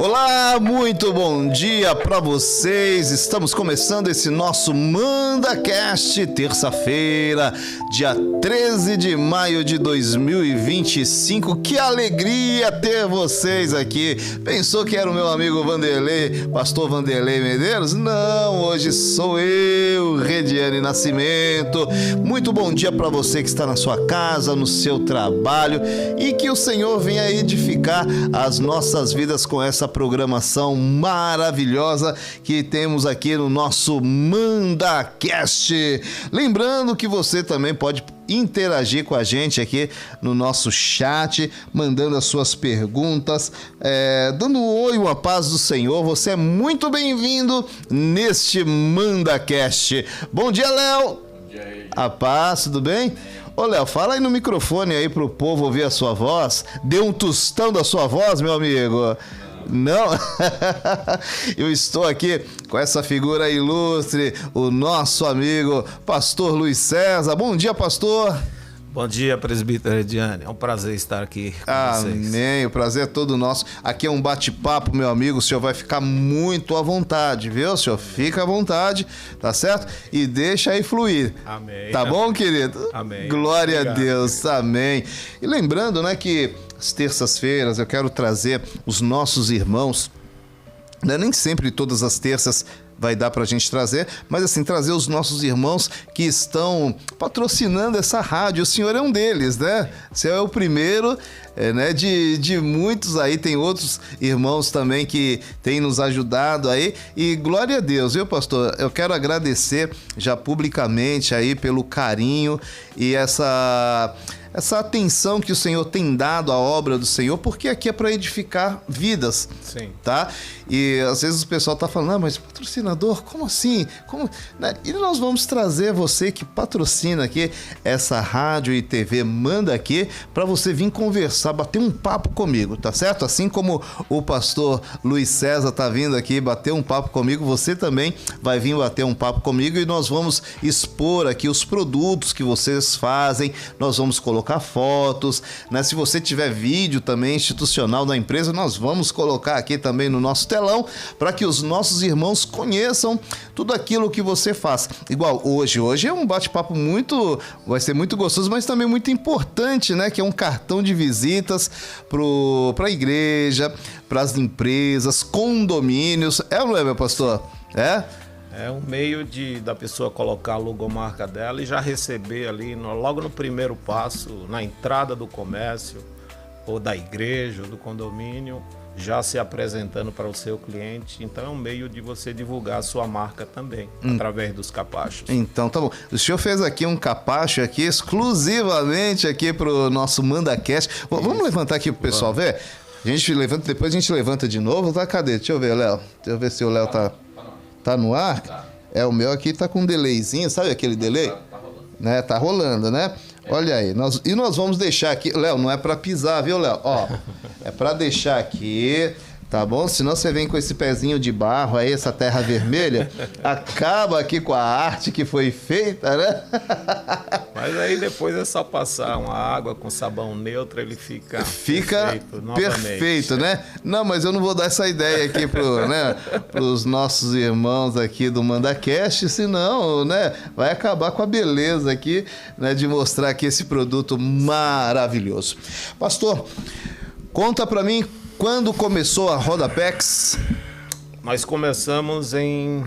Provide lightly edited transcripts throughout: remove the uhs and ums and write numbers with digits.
Olá, muito bom dia para vocês. Estamos começando esse nosso MandaCast, terça-feira, dia 13 de maio de 2025. Que alegria ter vocês aqui. Pensou que era o meu amigo Vanderlei, pastor Vanderlei Medeiros? Não, hoje sou eu, Rediane Nascimento. Muito bom dia para você que está na sua casa, no seu trabalho, e que o Senhor venha edificar as nossas vidas com essa programação maravilhosa que temos aqui no nosso MandaCast. Lembrando que você também pode interagir com a gente aqui no nosso chat, mandando as suas perguntas, dando um oi, uma paz do Senhor. Você é muito bem-vindo neste MandaCast. Bom dia, Léo. Bom dia aí. A paz, tudo bem? Ô, Léo, fala aí no microfone aí pro povo ouvir a sua voz. Dê um tostão da sua voz, meu amigo. Não? Eu estou aqui com essa figura ilustre, o nosso amigo pastor Luiz César. Bom dia, pastor. Bom dia, presbítero Rediane. É um prazer estar aqui com vocês. Amém, o prazer é todo nosso. Aqui é um bate-papo, meu amigo. O senhor vai ficar muito à vontade, viu? O senhor fica à vontade, tá certo? E deixa aí fluir. Amém. Tá bom, querido? Amém. Glória Obrigado, a Deus, amém. E lembrando, né, que às terças-feiras eu quero trazer os nossos irmãos, né? Nem sempre todas as terças vai dar pra gente trazer, mas assim, trazer os nossos irmãos que estão patrocinando essa rádio. O senhor é um deles, né? O senhor é o primeiro, né, de muitos aí. Tem outros irmãos também que têm nos ajudado aí, e glória a Deus, viu, pastor? Eu quero agradecer já publicamente aí pelo carinho e essa atenção que o Senhor tem dado à obra do Senhor, porque aqui é para edificar vidas. Sim. Tá? E às vezes o pessoal tá falando, mas patrocinador, como assim? Como? E nós vamos trazer você que patrocina aqui essa rádio e TV Manda Aqui, para você vir conversar, bater um papo comigo, tá certo? Assim como o pastor Luiz César tá vindo aqui bater um papo comigo, você também vai vir bater um papo comigo, e nós vamos expor aqui os produtos que vocês fazem, nós vamos colocar colocar fotos, né? Se você tiver vídeo também institucional da empresa, nós vamos colocar aqui também no nosso telão para que os nossos irmãos conheçam tudo aquilo que você faz. Igual hoje é um bate-papo vai ser muito gostoso, mas também muito importante, né? Que é um cartão de visitas para a igreja, para as empresas, condomínios. É ou não é, meu pastor? É? É um meio da pessoa colocar a logomarca dela e já receber ali, logo no primeiro passo, na entrada do comércio, ou da igreja, ou do condomínio, já se apresentando para o seu cliente. Então é um meio de você divulgar a sua marca também, através dos capachos. Então tá bom. O senhor fez aqui um capacho aqui, exclusivamente aqui para o nosso MandaCast. Vamos levantar aqui pro pessoal ver? A gente levanta, depois a gente levanta de novo, tá? Cadê? Deixa eu ver, Léo. Deixa eu ver se o Léo tá no ar. Tá. É, o meu aqui tá com um delayzinho, sabe aquele delay? Tá rolando. Né? Tá rolando, né? Olha aí. Nós vamos deixar aqui. Léo, não é pra pisar, viu, Léo? Ó, é pra deixar aqui, tá bom? Senão você vem com esse pezinho de barro aí, essa terra vermelha, acaba aqui com a arte que foi feita, né? Mas aí depois é só passar uma água com sabão neutro, ele fica perfeito, né? Não, mas eu não vou dar essa ideia aqui pros nossos irmãos aqui do MandaCast, senão, né, vai acabar com a beleza aqui, né, de mostrar aqui esse produto maravilhoso. Pastor, conta pra mim quando começou a Rodapex. Nós começamos em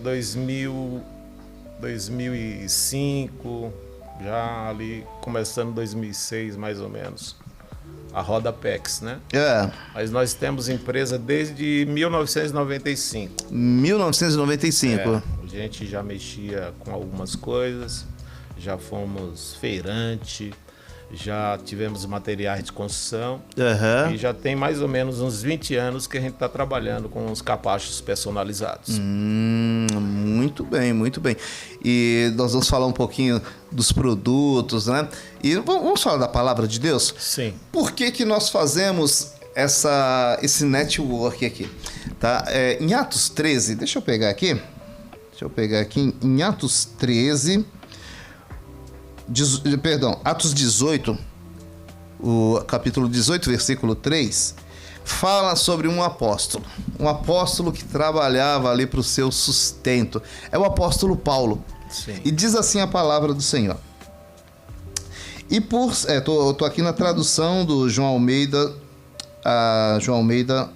2005, já ali começando em 2006 mais ou menos, a Rodapex, né? É. Mas nós temos empresa desde 1995. 1995. A gente já mexia com algumas coisas, já fomos feirante, já tivemos materiais de construção, e já tem mais ou menos uns 20 anos que a gente está trabalhando com os capachos personalizados. Muito bem, muito bem. E nós vamos falar um pouquinho dos produtos, né? E vamos falar da palavra de Deus? Sim. Por que nós fazemos esse network aqui? Tá? Em Atos 13, deixa eu pegar aqui em Atos 13... Atos 18, o capítulo 18, versículo 3, fala sobre um apóstolo que trabalhava ali para o seu sustento. É o apóstolo Paulo. Sim. E diz assim a palavra do Senhor. E tô aqui na tradução do João Almeida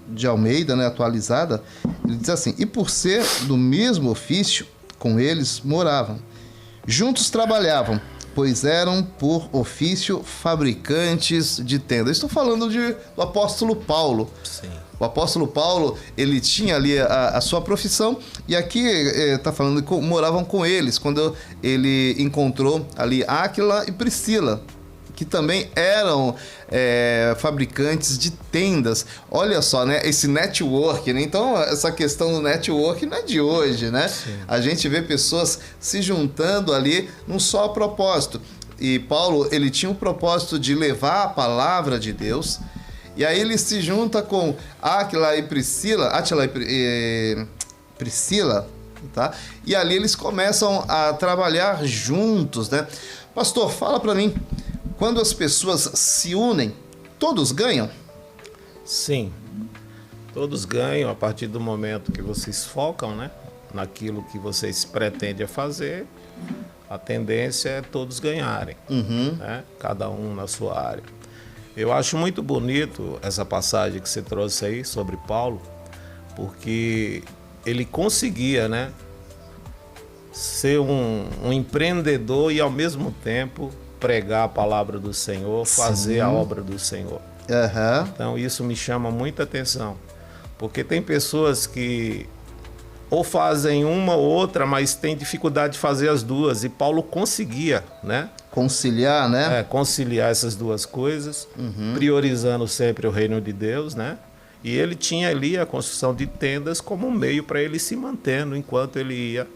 de Almeida, né, atualizada. Ele diz assim: e por ser do mesmo ofício, com eles moravam. Juntos trabalhavam, pois eram por ofício fabricantes de tendas. Estou falando do apóstolo Paulo. Sim. O apóstolo Paulo, ele tinha ali a sua profissão, e aqui está falando que moravam com eles, quando ele encontrou ali Áquila e Priscila, que também eram fabricantes de tendas. Olha só, né? Esse network, né? Então, essa questão do network não é de hoje, né? Sim. A gente vê pessoas se juntando ali num só propósito. E Paulo, ele tinha o propósito de levar a palavra de Deus, e aí ele se junta com Átila e Priscila, tá? E ali eles começam a trabalhar juntos, né? Pastor, fala para mim, quando as pessoas se unem, todos ganham? Sim, todos ganham a partir do momento que vocês focam, né, naquilo que vocês pretendem fazer. A tendência é todos ganharem, né, cada um na sua área. Eu acho muito bonito essa passagem que você trouxe aí sobre Paulo, porque ele conseguia, né, ser um empreendedor e ao mesmo tempo pregar a palavra do Senhor, fazer a obra do Senhor. Então isso me chama muita atenção, porque tem pessoas que ou fazem uma ou outra, mas tem dificuldade de fazer as duas, e Paulo conseguia, né? Conciliar, né? Conciliar essas duas coisas, priorizando sempre o reino de Deus, né? E ele tinha ali a construção de tendas como um meio para ele se mantendo enquanto ele ia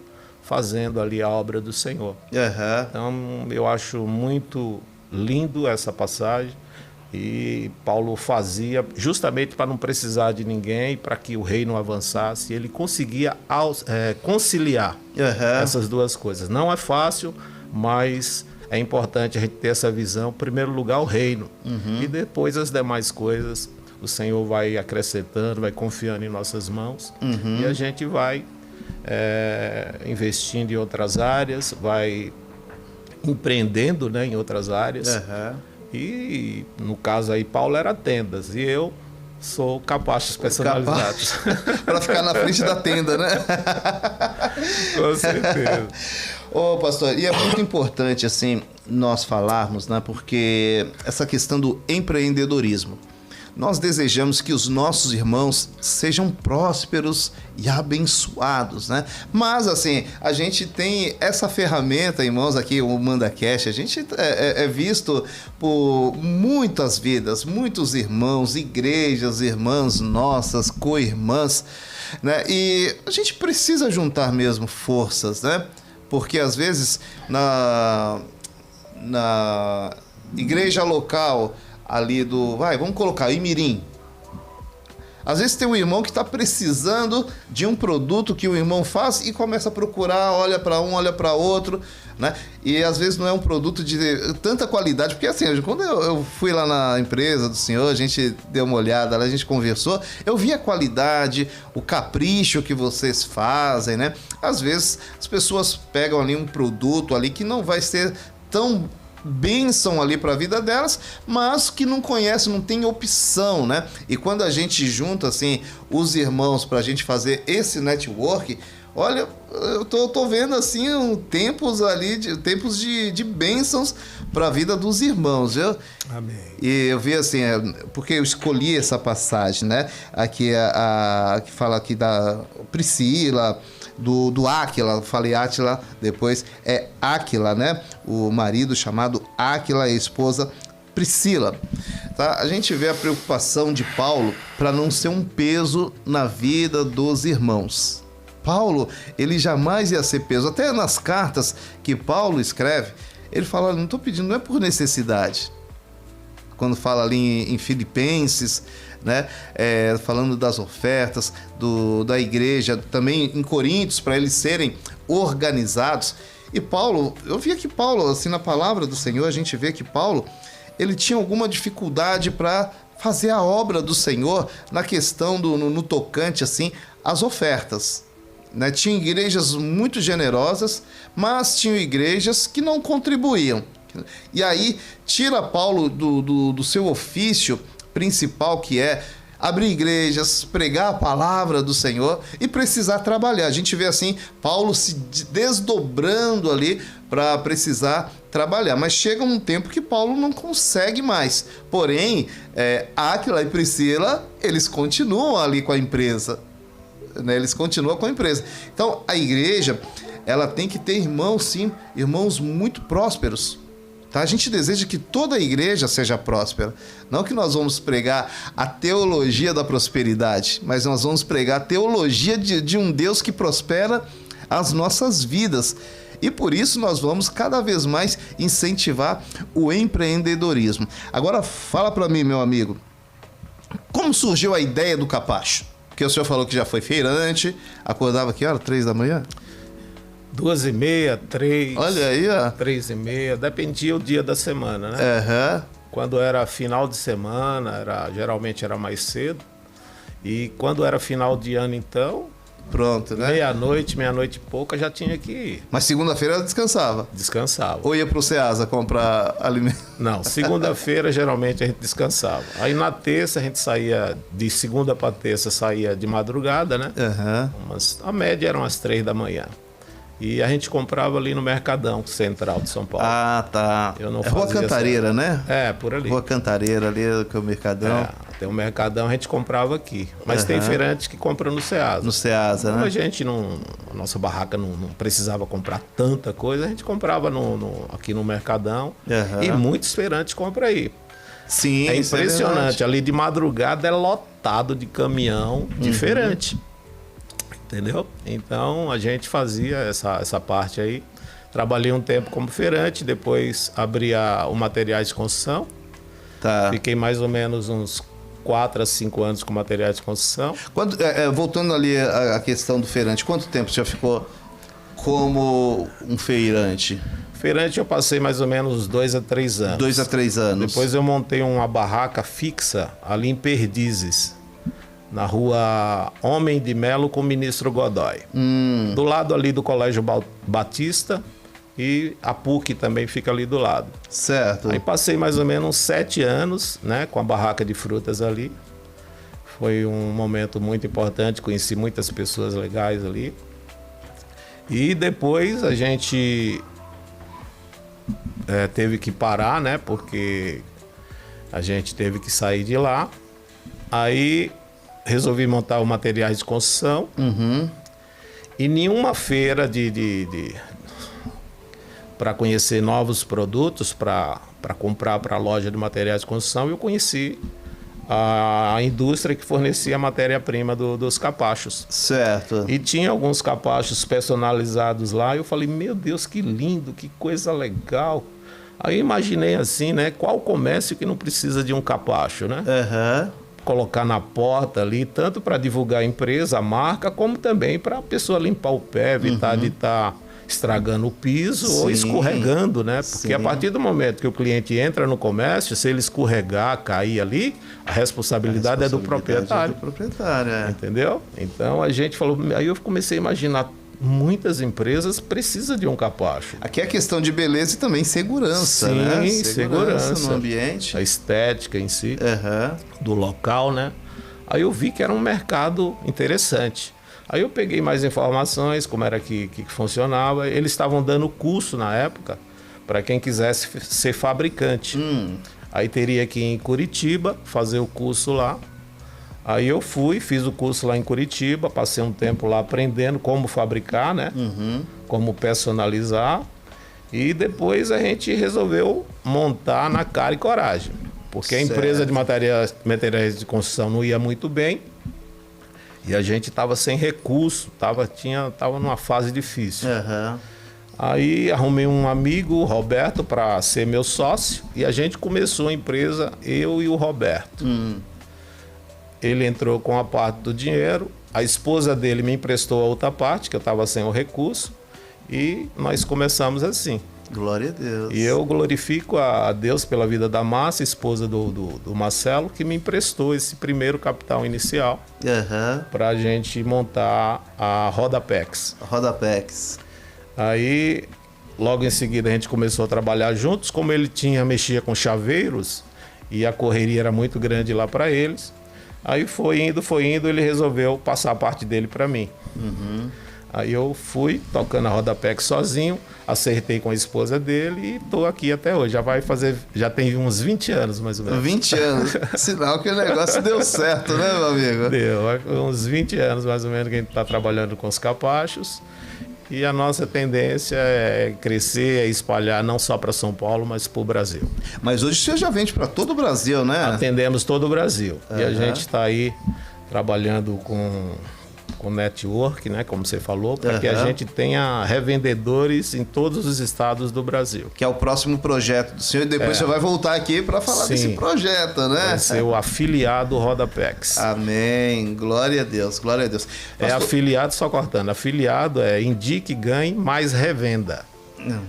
fazendo ali a obra do Senhor. Então eu acho muito lindo essa passagem, e Paulo fazia justamente para não precisar de ninguém, para que o reino avançasse. Ele conseguia conciliar essas duas coisas. Não é fácil, mas é importante a gente ter essa visão. Em primeiro lugar, o reino. E depois as demais coisas, o Senhor vai acrescentando, vai confiando em nossas mãos. E a gente vai investindo em outras áreas, vai empreendendo, né, em outras áreas. E no caso aí, Paulo era tendas e eu sou capachos personalizados. Para ficar na frente da tenda, né? Com certeza. Ô, pastor, e é muito importante, assim, nós falarmos, né? Porque essa questão do empreendedorismo. Nós desejamos que os nossos irmãos sejam prósperos e abençoados, né? Mas, assim, a gente tem essa ferramenta, irmãos, aqui, o MandaCast, a gente é visto por muitas vidas, muitos irmãos, igrejas, irmãs nossas, co-irmãs, né? E a gente precisa juntar mesmo forças, né? Porque, às vezes, na igreja local ali vamos colocar Imirim. Às vezes tem um irmão que está precisando de um produto que o irmão faz e começa a procurar, olha para um, olha para outro, né? E às vezes não é um produto de tanta qualidade, porque assim, quando eu fui lá na empresa do senhor, a gente deu uma olhada lá, a gente conversou, eu vi a qualidade, o capricho que vocês fazem, né? Às vezes as pessoas pegam ali um produto ali que não vai ser tão bênção ali para a vida delas, mas que não conhece, não tem opção, né? E quando a gente junta, assim, os irmãos para a gente fazer esse network, olha, eu tô vendo, assim, tempos ali, tempos de bênçãos para a vida dos irmãos, viu? Amém. E eu vi, assim, porque eu escolhi essa passagem, né? Aqui, que fala aqui da Priscila, do Áquila, falei Átila, depois é Áquila, né? O marido chamado Áquila, a esposa Priscila. Tá? A gente vê a preocupação de Paulo para não ser um peso na vida dos irmãos. Paulo, ele jamais ia ser peso. Até nas cartas que Paulo escreve, ele fala, não estou pedindo, não é por necessidade. Quando fala ali em Filipenses, né? Falando das ofertas da igreja, também em Coríntios, para eles serem organizados. E Paulo, eu via que Paulo, assim, na palavra do Senhor, a gente vê que Paulo, ele tinha alguma dificuldade para fazer a obra do Senhor na questão no tocante, assim, às ofertas. Né? Tinha igrejas muito generosas, mas tinham igrejas que não contribuíam. E aí tira Paulo do seu ofício principal, que é abrir igrejas, pregar a palavra do Senhor e precisar trabalhar. A gente vê assim Paulo se desdobrando ali para precisar trabalhar, mas chega um tempo que Paulo não consegue mais. Porém, Áquila e Priscila, eles continuam ali com a empresa, né? Eles continuam com a empresa. Então a igreja, ela tem que ter irmãos, sim, irmãos muito prósperos. Tá? A gente deseja que toda a igreja seja próspera. Não que nós vamos pregar a teologia da prosperidade, mas nós vamos pregar a teologia de um Deus que prospera as nossas vidas. E por isso nós vamos cada vez mais incentivar o empreendedorismo. Agora fala para mim, meu amigo, como surgiu a ideia do capacho? Porque o senhor falou que já foi feirante, acordava que hora? 3 da manhã? 2h30, 3. Olha aí, ó. 3h30, dependia o dia da semana, né? Quando era final de semana, geralmente era mais cedo. E quando era final de ano, então, pronto, né? meia-noite e pouca já tinha que ir. Mas segunda-feira descansava? Descansava. Ou ia pro Ceasa comprar alimento? Não, segunda-feira geralmente a gente descansava. Aí na terça a gente saía, de segunda para terça saía de madrugada, né? A média era umas 3 da manhã. E a gente comprava ali no Mercadão Central de São Paulo. Ah, tá. Eu não Rua Cantareira, né? Por ali. Rua Cantareira ali, que é o Mercadão. Tem o Mercadão, a gente comprava aqui. Mas tem feirantes que compram no Ceasa. No Ceasa, né? A gente a nossa barraca não precisava comprar tanta coisa, a gente comprava aqui no Mercadão. E muitos feirantes compram aí. Sim, é impressionante. Ali de madrugada é lotado de caminhão de feirante. Entendeu? Então a gente fazia essa parte aí. Trabalhei um tempo como feirante, depois abri o materiais de construção. Tá. Fiquei mais ou menos uns 4 a 5 anos com materiais de construção. Voltando ali a questão do feirante, quanto tempo você já ficou como um feirante? Feirante eu passei mais ou menos 2 a 3 anos. 2 a 3 anos. Depois eu montei uma barraca fixa ali em Perdizes, na rua Homem de Melo com o Ministro Godoy. Do lado ali do Colégio Batista, e a PUC também fica ali do lado. Certo. Aí passei mais ou menos 7 anos, né, com a barraca de frutas ali. Foi um momento muito importante, conheci muitas pessoas legais ali. E depois a gente teve que parar, né, porque a gente teve que sair de lá. Aí resolvi montar o materiais de construção. E nenhuma feira para conhecer novos produtos, para comprar para a loja de materiais de construção, eu conheci a indústria que fornecia a matéria-prima dos capachos. Certo. E tinha alguns capachos personalizados lá, e eu falei, meu Deus, que lindo, que coisa legal. Aí eu imaginei assim, né, qual comércio que não precisa de um capacho, né? Colocar na porta ali, tanto para divulgar a empresa, a marca, como também para a pessoa limpar o pé, evitar de estar estragando o piso ou escorregando, né? Porque a partir do momento que o cliente entra no comércio, se ele escorregar, cair ali, a responsabilidade é do proprietário. Entendeu? Então a gente falou, aí eu comecei a imaginar, muitas empresas precisam de um capacho. Aqui é questão de beleza e também segurança, né? Segurança no ambiente. A estética em si, do local, né? Aí eu vi que era um mercado interessante. Aí eu peguei mais informações, como era que funcionava. Eles estavam dando curso na época para quem quisesse ser fabricante. Aí teria que ir em Curitiba, fazer o curso lá. Aí eu fui, fiz o curso lá em Curitiba, passei um tempo lá aprendendo como fabricar, né? Como personalizar. E depois a gente resolveu montar na cara e coragem. Porque a empresa de materiais de construção não ia muito bem. E a gente estava sem recurso, tava numa fase difícil. Aí arrumei um amigo, o Roberto, para ser meu sócio. E a gente começou a empresa, eu e o Roberto. Ele entrou com a parte do dinheiro, a esposa dele me emprestou a outra parte, que eu estava sem o recurso, e nós começamos assim. Glória a Deus. E eu glorifico a Deus pela vida da Márcia, esposa do Marcelo, que me emprestou esse primeiro capital inicial para a gente montar a Rodapex. Aí, logo em seguida, a gente começou a trabalhar juntos. Como ele mexia com chaveiros e a correria era muito grande lá para eles, aí foi indo, ele resolveu passar a parte dele para mim. Aí eu fui tocando a Rodapex sozinho, acertei com a esposa dele e estou aqui até hoje. Já tem uns 20 anos mais ou menos. 20 anos. Sinal que o negócio deu certo, né, meu amigo? Deu. Uns 20 anos mais ou menos que a gente está trabalhando com os capachos. E a nossa tendência é crescer, é espalhar não só para São Paulo, mas para o Brasil. Mas hoje você já vende para todo o Brasil, né? Atendemos todo o Brasil. E a gente está aí trabalhando com network, né, como você falou, para que a gente tenha revendedores em todos os estados do Brasil. Que é o próximo projeto do senhor, e depois você vai voltar aqui para falar desse projeto, né? Vai ser o afiliado Rodapex. Amém, glória a Deus, glória a Deus. Afiliado, só cortando, afiliado é indique, ganhe, mais revenda.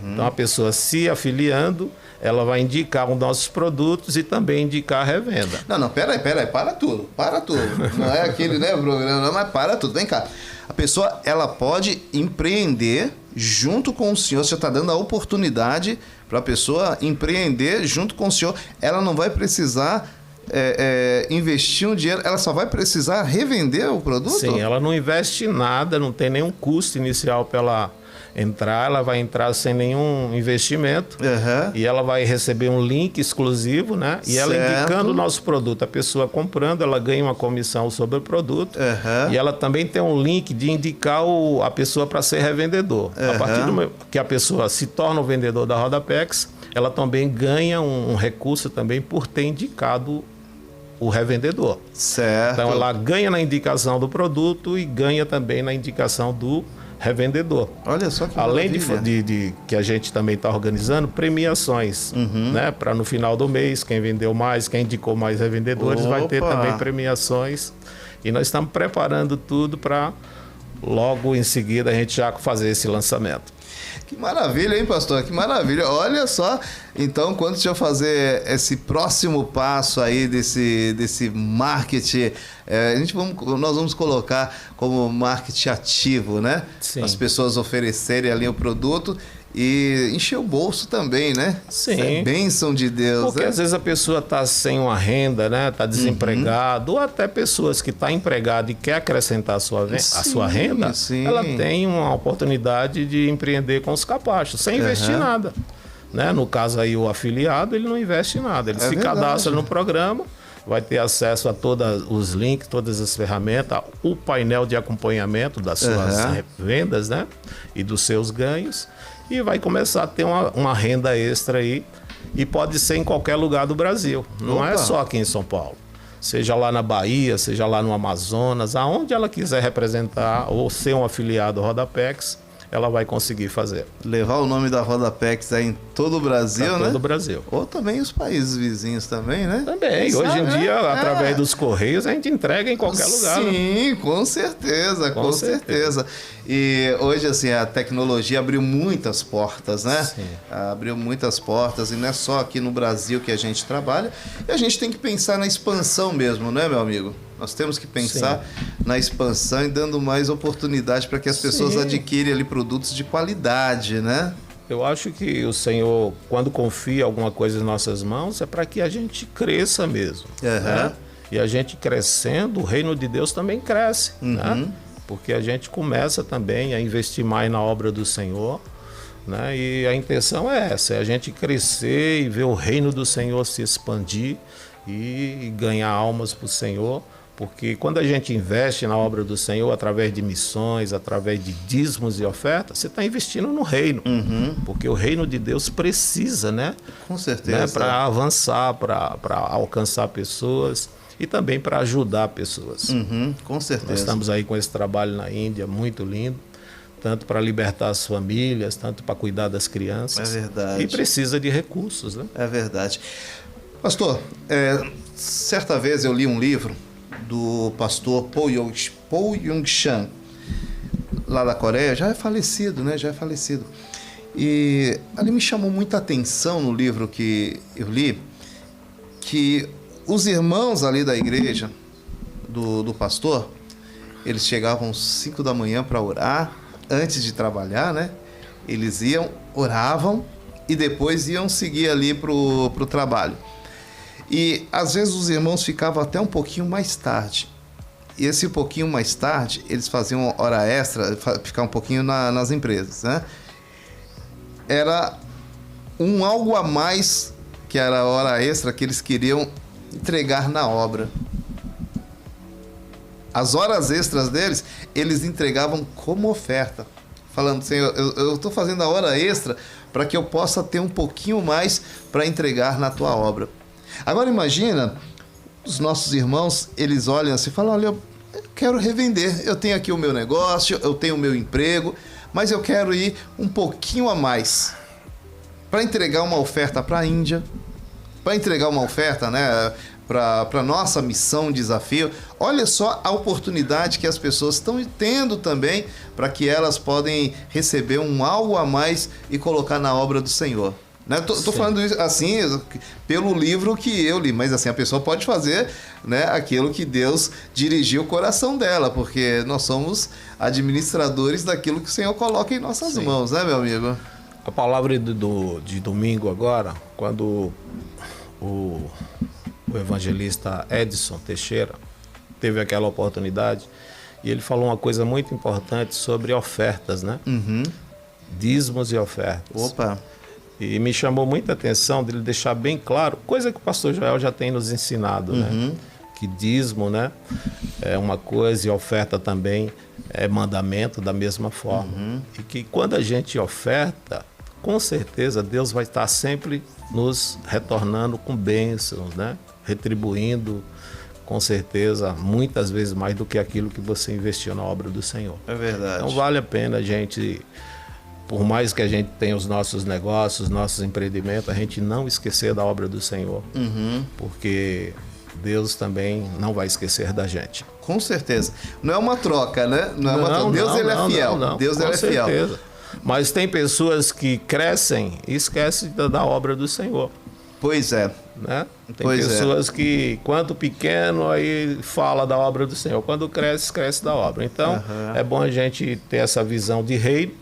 Então a pessoa se afiliando, ela vai indicar os nossos produtos e também indicar a revenda. Não, peraí, para tudo. Não é aquele, né, programa, não, mas para tudo. Vem cá. A pessoa, ela pode empreender junto com o senhor. Você está dando a oportunidade para a pessoa empreender junto com o senhor. Ela não vai precisar investir um dinheiro, ela só vai precisar revender o produto? Sim, ela não investe nada, não tem nenhum custo inicial para ela entrar, ela vai entrar sem nenhum investimento e ela vai receber um link exclusivo, né? E ela indicando o nosso produto, a pessoa comprando, ela ganha uma comissão sobre o produto e ela também tem um link de indicar a pessoa para ser revendedor. A partir do momento que a pessoa se torna o vendedor da Rodapex, ela também ganha um recurso também por ter indicado o revendedor. Então ela ganha na indicação do produto e ganha também na indicação do revendedor. Olha só que além de que a gente também está organizando premiações, né? Para no final do mês, quem vendeu mais, quem indicou mais revendedores, vai ter também premiações. E nós estamos preparando tudo para logo em seguida a gente já fazer esse lançamento. Que maravilha, hein, pastor? Que maravilha. Olha só, então, quando você fazer esse próximo passo aí desse marketing, nós vamos colocar como marketing ativo, né? Sim. As pessoas oferecerem ali o produto e encher o bolso também, né? Sim. Isso é bênção de Deus, Porque né? às vezes a pessoa está sem uma renda, né? Está desempregado, ou até pessoas que estão empregadas e quer acrescentar a sua renda, sim. ela tem uma oportunidade de empreender com os capachos, sem investir nada. Né? No caso aí, o afiliado, ele não investe nada. Ele se cadastra no programa, vai ter acesso a todos os links, todas as ferramentas, o painel de acompanhamento das suas vendas, né? E dos seus ganhos. E vai começar a ter uma renda extra aí. E pode ser em qualquer lugar do Brasil. Não é só aqui em São Paulo. Seja lá na Bahia, seja lá no Amazonas, aonde ela quiser representar ou ser um afiliado Rodapex, ela vai conseguir fazer. Levar o nome da Rodapex aí em todo o Brasil, né? Todo o Brasil. Ou também os países vizinhos também, né? Também. Hoje em dia, através dos Correios, a gente entrega em qualquer lugar. Sim, né? Com certeza, com certeza. E hoje, assim, a tecnologia abriu muitas portas, né? Sim. Abriu muitas portas, e não é só aqui no Brasil que a gente trabalha. E a gente tem que pensar na expansão mesmo, né, meu amigo? Nós temos que pensar na expansão e dando mais oportunidade para que as pessoas adquirem ali produtos de qualidade, né? Eu acho que o Senhor, quando confia alguma coisa em nossas mãos, é para que a gente cresça mesmo. Né? E a gente crescendo, o reino de Deus também cresce. Né? Porque a gente começa também a investir mais na obra do Senhor. Né? E a intenção é essa, é a gente crescer e ver o reino do Senhor se expandir e ganhar almas para o Senhor. Porque quando a gente investe na obra do Senhor, através de missões, através de dízimos e ofertas, você está investindo no reino. Porque o reino de Deus precisa, né? Com certeza. Né? Para avançar, para alcançar pessoas e também para ajudar pessoas. Com certeza. Nós estamos aí com esse trabalho na Índia, muito lindo. Tanto para libertar as famílias, tanto para cuidar das crianças. É verdade. E precisa de recursos, né? É verdade. Pastor, certa vez eu li um livro do pastor Paul Yong-chan, lá da Coreia, já é falecido, né? Já é falecido. E ali me chamou muita atenção no livro que eu li, que os irmãos ali da igreja do pastor, eles chegavam às 5 da manhã para orar, antes de trabalhar, né? Eles iam, oravam e depois iam seguir ali pro trabalho. E às vezes os irmãos ficavam até um pouquinho mais tarde. E esse pouquinho mais tarde, eles faziam hora extra, ficar um pouquinho nas empresas, né? Era algo a mais, que era a hora extra que eles queriam entregar na obra. As horas extras deles, eles entregavam como oferta. Falando assim, eu estou fazendo a hora extra para que eu possa ter um pouquinho mais para entregar na tua obra. Agora imagina, os nossos irmãos, eles olham assim e falam, olha, eu quero revender, eu tenho aqui o meu negócio, eu tenho o meu emprego, mas eu quero ir um pouquinho a mais para entregar uma oferta para a Índia, para entregar uma oferta, né, para a nossa missão, desafio. Olha só a oportunidade que as pessoas estão tendo também para que elas podem receber algo a mais e colocar na obra do Senhor. Né? Tô falando isso assim, pelo livro que eu li, mas assim, a pessoa pode fazer, né, aquilo que Deus dirigiu o coração dela, porque nós somos administradores daquilo que o Senhor coloca em nossas mãos, né, meu amigo? A palavra de domingo agora, quando o evangelista Edson Teixeira teve aquela oportunidade, e ele falou uma coisa muito importante sobre ofertas, né? Dízimos e ofertas. Opa! E me chamou muita atenção dele deixar bem claro, coisa que o pastor Joel já tem nos ensinado, né? Que dízimo, né, é uma coisa e oferta também é mandamento da mesma forma. E que quando a gente oferta, com certeza Deus vai estar sempre nos retornando com bênçãos, né? Retribuindo, com certeza, muitas vezes mais do que aquilo que você investiu na obra do Senhor. É verdade. Então vale a pena a gente, por mais que a gente tenha os nossos negócios, nossos empreendimentos, a gente não esquecer da obra do Senhor. Porque Deus também não vai esquecer da gente. Com certeza. Não é uma troca, né? Não é uma troca. Deus, ele é fiel. Deus, ele é fiel. Com certeza. Mas tem pessoas que crescem e esquecem da obra do Senhor. Pois é. Né? Tem pessoas que, quando pequeno, aí fala da obra do Senhor. Quando cresce, esquece da obra. Então, é bom a gente ter essa visão de reino.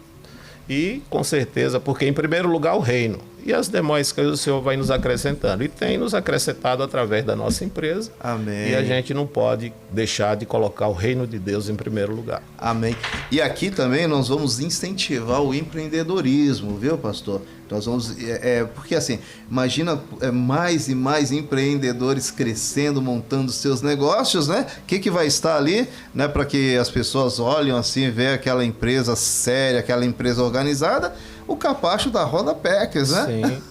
E, com certeza, porque em primeiro lugar o reino. E as demais coisas o Senhor vai nos acrescentando. E tem nos acrescentado através da nossa empresa. Amém. E a gente não pode deixar de colocar o reino de Deus em primeiro lugar. Amém. E aqui também nós vamos incentivar o empreendedorismo, viu, pastor? Nós vamos, porque assim, imagina mais e mais empreendedores crescendo, montando seus negócios, né? O que vai estar ali, né? Para que as pessoas olhem assim, ver aquela empresa séria, aquela empresa organizada, o capacho da Roda Packers, né? Sim.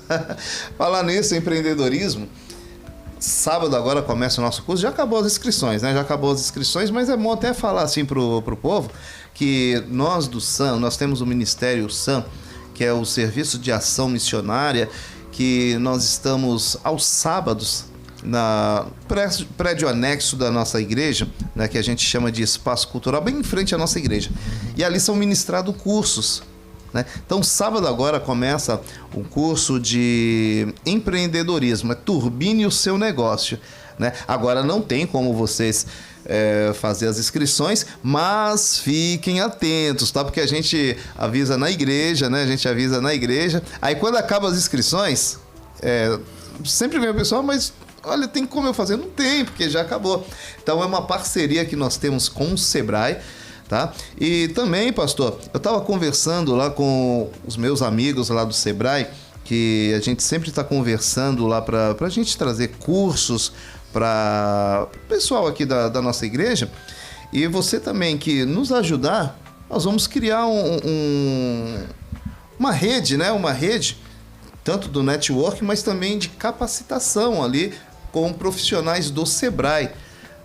Falar nisso, empreendedorismo. Sábado agora começa o nosso curso, já acabou as inscrições, né? Já acabou as inscrições, mas é bom até falar assim pro povo que nós do SAM, nós temos o Ministério SAM, que é o Serviço de Ação Missionária, que nós estamos aos sábados na prédio anexo da nossa igreja, né, que a gente chama de espaço cultural, bem em frente à nossa igreja. E ali são ministrados cursos, né? Então, sábado agora começa um curso de empreendedorismo, turbine o seu negócio, né? Agora não tem como vocês fazer as inscrições, mas fiquem atentos, tá? Porque a gente avisa na igreja, né? A gente avisa na igreja. Aí quando acaba as inscrições, sempre vem a pessoa, mas olha, tem como eu fazer? Não tem, porque já acabou. Então é uma parceria que nós temos com o Sebrae, tá? E também, pastor, eu estava conversando lá com os meus amigos lá do Sebrae, que a gente sempre está conversando lá para a gente trazer cursos para o pessoal aqui da nossa igreja. E você também que nos ajudar, nós vamos criar uma rede, né? Uma rede tanto do network, mas também de capacitação ali com profissionais do Sebrae.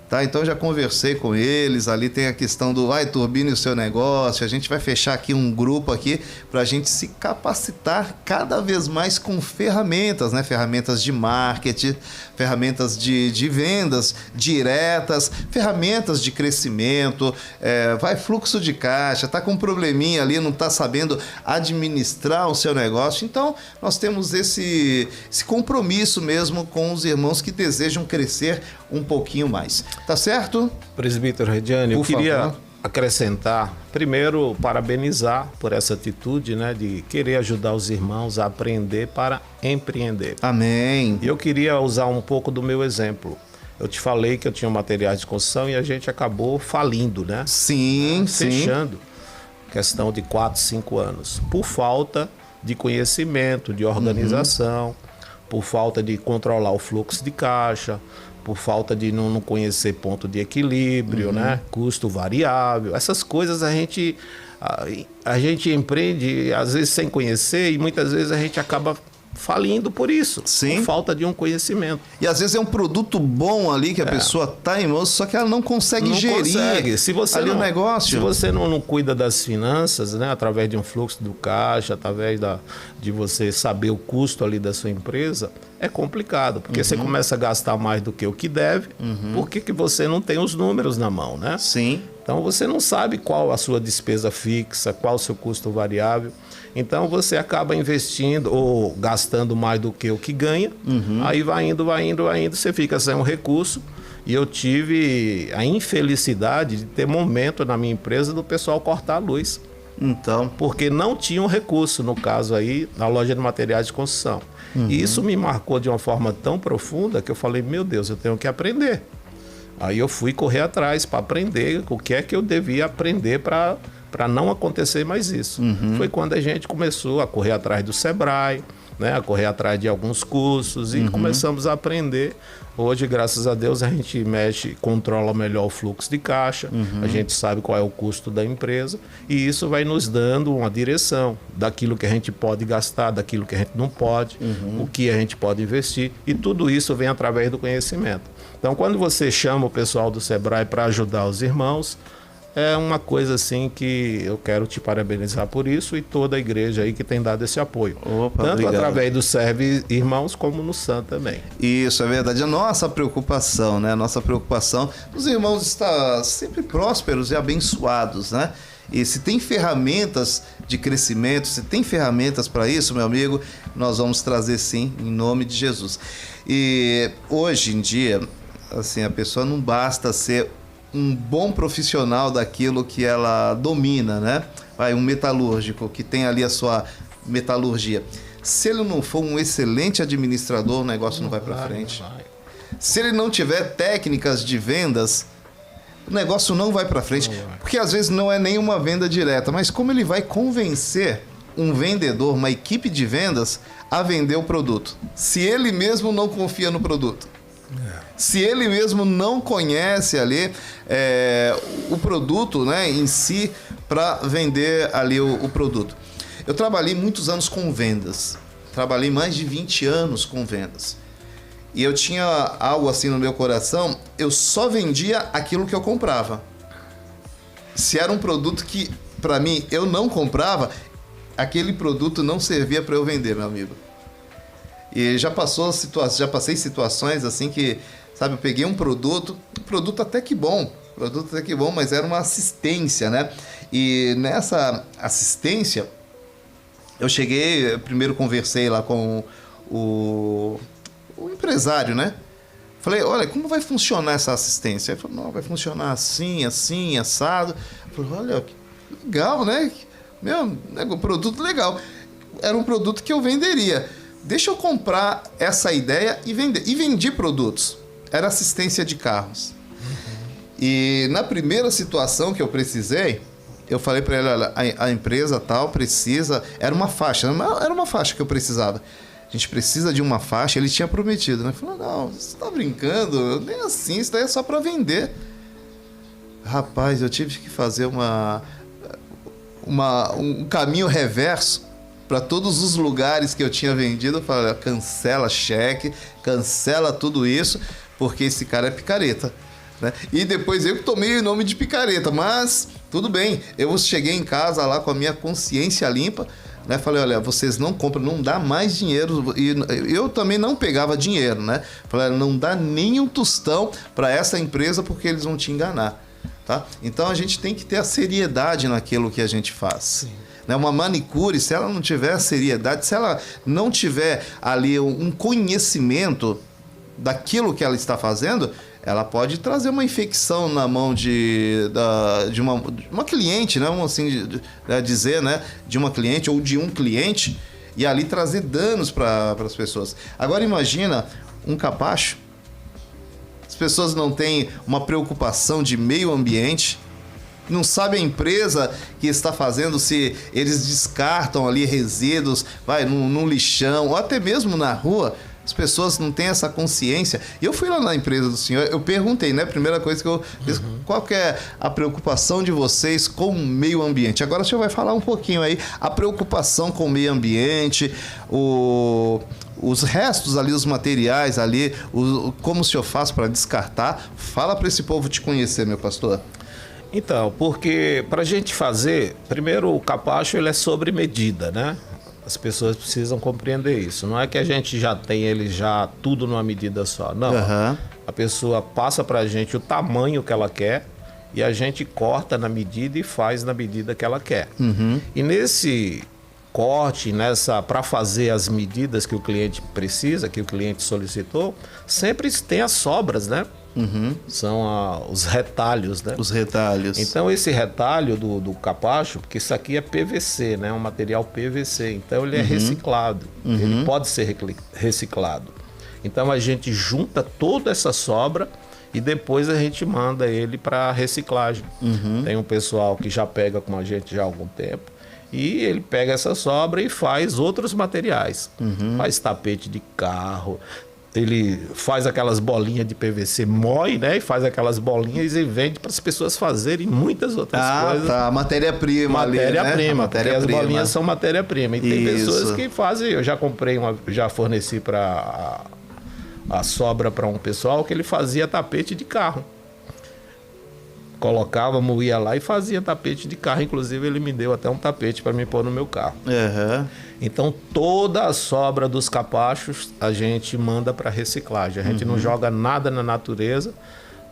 Tá, então já conversei com eles, ali tem a questão do turbine o seu negócio, a gente vai fechar aqui um grupo aqui para a gente se capacitar cada vez mais com ferramentas, né? Ferramentas de marketing, ferramentas de vendas diretas, ferramentas de crescimento, fluxo de caixa, tá com um probleminha ali, não tá sabendo administrar o seu negócio. Então nós temos esse compromisso mesmo com os irmãos que desejam crescer um pouquinho mais. Tá certo? Presbítero Rediane, eu queria acrescentar, primeiro, parabenizar por essa atitude, né, de querer ajudar os irmãos a aprender para empreender. Amém. E eu queria usar um pouco do meu exemplo. Eu te falei que eu tinha materiais de construção e a gente acabou falindo, né? Sim, fechando. Questão de 4, 5 anos. Por falta de conhecimento, de organização, por falta de controlar o fluxo de caixa, por falta de não conhecer ponto de equilíbrio, né? Custo variável. Essas coisas a gente empreende, às vezes, sem conhecer, e muitas vezes a gente acaba falindo por isso. Sim. Por falta de um conhecimento. E às vezes é um produto bom ali que a pessoa tá em mãos, só que ela não consegue gerir Se você ali não, o negócio. Se você não cuida das finanças, né, através de um fluxo do caixa, através de você saber o custo ali da sua empresa, é complicado, porque você começa a gastar mais do que o que deve, porque você não tem os números na mão, né? Sim. Então você não sabe qual a sua despesa fixa, qual o seu custo variável. Então você acaba investindo ou gastando mais do que o que ganha. Aí vai indo, você fica sem um recurso. E eu tive a infelicidade de ter momento na minha empresa do pessoal cortar a luz. Então, porque não tinha um recurso, no caso aí, na loja de materiais de construção. E isso me marcou de uma forma tão profunda que eu falei, meu Deus, eu tenho que aprender. Aí eu fui correr atrás para aprender o que é que eu devia aprender para não acontecer mais isso. Foi quando a gente começou a correr atrás do Sebrae, né, a correr atrás de alguns cursos e começamos a aprender. Hoje, graças a Deus, a gente controla melhor o fluxo de caixa, a gente sabe qual é o custo da empresa e isso vai nos dando uma direção daquilo que a gente pode gastar, daquilo que a gente não pode, o que a gente pode investir, e tudo isso vem através do conhecimento. Então, quando você chama o pessoal do Sebrae para ajudar os irmãos, é uma coisa assim que eu quero te parabenizar por isso e toda a igreja aí que tem dado esse apoio. Opa, tanto obrigado. através do Serve Irmãos como no SAM também. Isso, é verdade. A nossa preocupação, né? A nossa preocupação, os irmãos estar sempre prósperos e abençoados, né? E se tem ferramentas de crescimento, se tem ferramentas para isso, meu amigo, nós vamos trazer sim, em nome de Jesus. E hoje em dia, assim, a pessoa não basta ser um bom profissional daquilo que ela domina, né? Um metalúrgico que tem ali a sua metalurgia. Se ele não for um excelente administrador, o negócio não vai para frente. Se ele não tiver técnicas de vendas, o negócio não vai para frente. Porque às vezes não é nenhuma venda direta, mas como ele vai convencer um vendedor, uma equipe de vendas, a vender o produto? Se ele mesmo não confia no produto. Se ele mesmo não conhece ali o produto, né, em si, para vender ali o produto. Eu trabalhei muitos anos com vendas. Trabalhei mais de 20 anos com vendas. E eu tinha algo assim no meu coração, eu só vendia aquilo que eu comprava. Se era um produto que, para mim, eu não comprava, aquele produto não servia para eu vender, meu amigo. E já passei situações assim que, sabe, eu peguei um produto até que bom, mas era uma assistência, né? E nessa assistência, eu cheguei, primeiro conversei lá com o empresário, né? Falei, olha, como vai funcionar essa assistência? Ele falou, não, vai funcionar assim, assim, assado. Eu falei, olha, que legal, né? Meu, produto legal. Era um produto que eu venderia. Deixa eu comprar essa ideia e vender. E vendi produtos. Era assistência de carros. E na primeira situação que eu precisei, eu falei para ele, olha, a empresa tal precisa... Era uma faixa que eu precisava. A gente precisa de uma faixa, ele tinha prometido, né? Eu falei, não, você tá brincando? Nem assim, isso daí é só para vender. Rapaz, eu tive que fazer um caminho reverso para todos os lugares que eu tinha vendido. Eu falei, cancela cheque, cancela tudo isso, porque esse cara é picareta, né? E depois eu que tomei o nome de picareta, mas tudo bem. Eu cheguei em casa lá com a minha consciência limpa, né? Falei, olha, vocês não compram, não dá mais dinheiro. E eu também não pegava dinheiro, né? Falei, não dá nem um tostão para essa empresa porque eles vão te enganar, tá? Então a gente tem que ter a seriedade naquilo que a gente faz. Sim. Uma manicure, se ela não tiver seriedade, se ela não tiver ali um conhecimento daquilo que ela está fazendo, ela pode trazer uma infecção na mão de uma cliente, né? Vamos assim dizer, né? De uma cliente ou de um cliente, e ali trazer danos para as pessoas. Agora imagina um capacho. As pessoas não têm uma preocupação de meio ambiente, não sabe a empresa que está fazendo, se eles descartam ali resíduos, num lixão, ou até mesmo na rua. As pessoas não têm essa consciência. E eu fui lá na empresa do senhor, eu perguntei, né? Primeira coisa que eu fiz, qual que é a preocupação de vocês com o meio ambiente? Agora o senhor vai falar um pouquinho aí, a preocupação com o meio ambiente, os restos ali, os materiais ali, como o senhor faz para descartar. Fala para esse povo te conhecer, meu pastor. Então, porque para a gente fazer, primeiro o capacho ele é sobre medida, né? As pessoas precisam compreender isso. Não é que a gente já tem ele já tudo numa medida só. Não. A pessoa passa para a gente o tamanho que ela quer e a gente corta na medida e faz na medida que ela quer. E nesse corte, para fazer as medidas que o cliente precisa, que o cliente solicitou, sempre tem as sobras, né? São os retalhos, né? Os retalhos. Então esse retalho do capacho, porque isso aqui é PVC, né? Um material PVC, então ele é reciclado, ele pode ser reciclado. Então a gente junta toda essa sobra e depois a gente manda ele para reciclagem. Tem um pessoal que já pega com a gente já há algum tempo e ele pega essa sobra e faz outros materiais. Faz tapete de carro, ele faz aquelas bolinhas de PVC, moe, né? E faz aquelas bolinhas e vende para as pessoas fazerem muitas outras coisas. Tá, matéria-prima ali, né? As bolinhas são matéria-prima. E tem pessoas que fazem, eu já comprei já forneci para a sobra para um pessoal que ele fazia tapete de carro. colocava, moía lá e fazia tapete de carro. Inclusive, ele me deu até um tapete para me pôr no meu carro. Uhum. Então, toda a sobra dos capachos a gente manda para reciclagem. A gente não joga nada na natureza,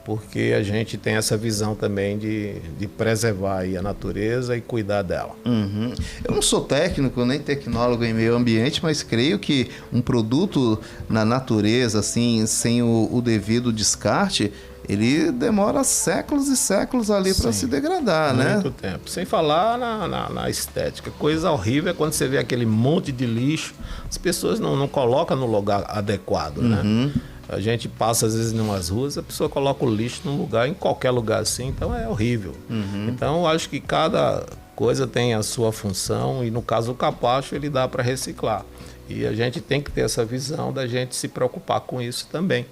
porque a gente tem essa visão também de preservar aí a natureza e cuidar dela. Uhum. Eu não sou técnico, nem tecnólogo em meio ambiente, mas creio que um produto na natureza, assim, sem o devido descarte, ele demora séculos e séculos ali para se degradar, né? Muito tempo. Sem falar na estética. Coisa horrível é quando você vê aquele monte de lixo. As pessoas não colocam no lugar adequado, né? A gente passa às vezes em umas ruas, a pessoa coloca o lixo num lugar, em qualquer lugar assim, então é horrível. Então eu acho que cada coisa tem a sua função e no caso o capacho ele dá para reciclar. E a gente tem que ter essa visão da gente se preocupar com isso também,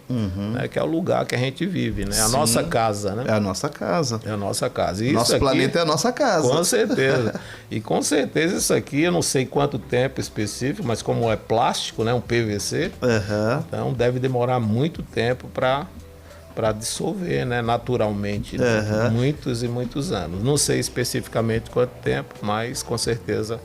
né? Que é o lugar que a gente vive, né? A nossa casa, né? É a nossa casa. É a nossa casa. E Nosso isso aqui, planeta é a nossa casa. com certeza. E com certeza isso aqui, eu não sei quanto tempo específico, mas como é plástico, né? Um PVC, então deve demorar muito tempo para dissolver, né? Naturalmente, né? Muitos e muitos anos. Não sei especificamente quanto tempo, mas com certeza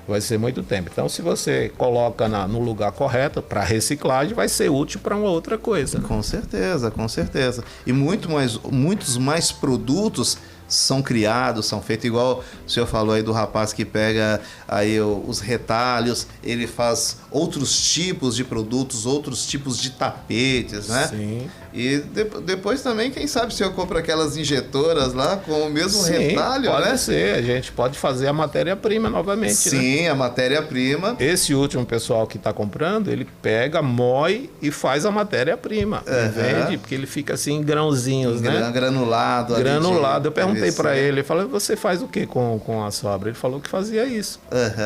vai ser muito tempo. Então, se você coloca no lugar correto para reciclagem, vai ser útil para uma outra coisa. Com certeza, com certeza. E muitos mais produtos são criados, são feitos, igual o senhor falou aí do rapaz que pega aí os retalhos, ele faz outros tipos de produtos, outros tipos de tapetes, né? Sim. E depois também, quem sabe se eu compro aquelas injetoras lá com o mesmo retalho, pode né? ser. A gente pode fazer a matéria-prima novamente, Sim, né? a matéria-prima. Esse último pessoal que está comprando, ele pega, moe e faz a matéria-prima. E vende, porque ele fica assim em grãozinhos, né? Granulado. Granulado. Eu perguntei para ele, falei, você faz o que com a sobra? Ele falou que fazia isso.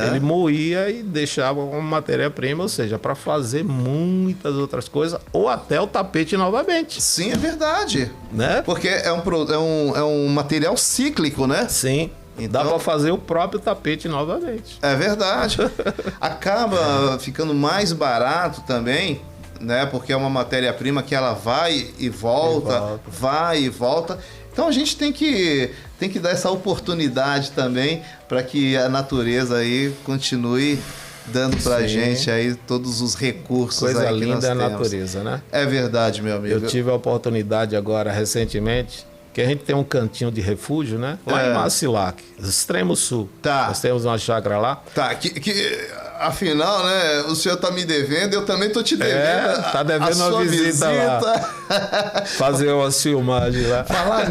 Ele moía e deixava como matéria-prima, ou seja, para fazer muitas outras coisas, ou até o tapete novamente. Sim, é verdade. Né? Porque é um material cíclico, né? Sim. Então, dá para fazer o próprio tapete novamente. É verdade. Acaba ficando mais barato também, né? Porque é uma matéria-prima que ela vai e volta, vai e volta. Então a gente tem que dar essa oportunidade também para que a natureza aí continue dando pra gente aí todos os recursos. Coisa aí que nós linda é a temos. natureza, né? É verdade, meu amigo. Eu tive a oportunidade agora, recentemente, que a gente tem um cantinho de refúgio, né? Lá em Macilac, extremo sul. Tá. Nós temos uma chácara lá. Tá, afinal, né, o senhor tá me devendo, eu também tô te devendo. Tá devendo uma visita lá. Fazer uma filmagem lá. Falar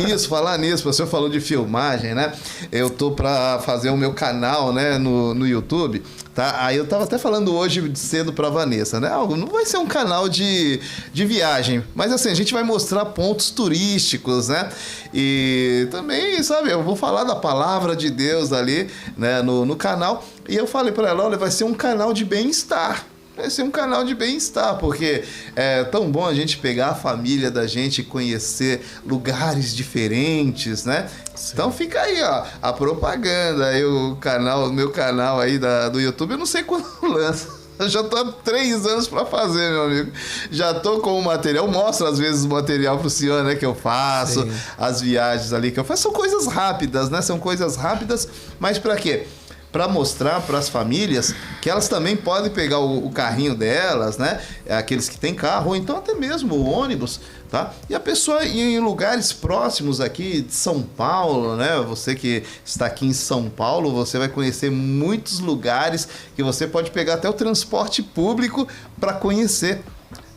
nisso, o senhor falou de filmagem, né? Eu tô pra fazer o meu canal, né, no YouTube, tá? Aí eu tava até falando hoje cedo pra Vanessa, né? Não vai ser um canal de viagem, mas assim, a gente vai mostrar pontos turísticos, né? E também, sabe, eu vou falar da palavra de Deus ali, né, no canal. E eu falei pra ela, olha, vai ser um canal de bem-estar. Vai ser um canal de bem-estar, porque é tão bom a gente pegar a família da gente e conhecer lugares diferentes, né? Sim. Então fica aí, ó, a propaganda aí, o meu canal aí do YouTube, eu não sei quando lança. Eu já tô há 3 anos para fazer, meu amigo. Já tô com o material, eu mostro às vezes o material pro senhor, né, que eu faço, sim, as viagens ali que eu faço. São coisas rápidas, né? São coisas rápidas, mas para quê? Para mostrar para as famílias que elas também podem pegar o carrinho delas, né? Aqueles que têm carro, ou então até mesmo o ônibus, tá? E a pessoa ir em lugares próximos aqui de São Paulo, né? Você que está aqui em São Paulo, você vai conhecer muitos lugares que você pode pegar até o transporte público para conhecer,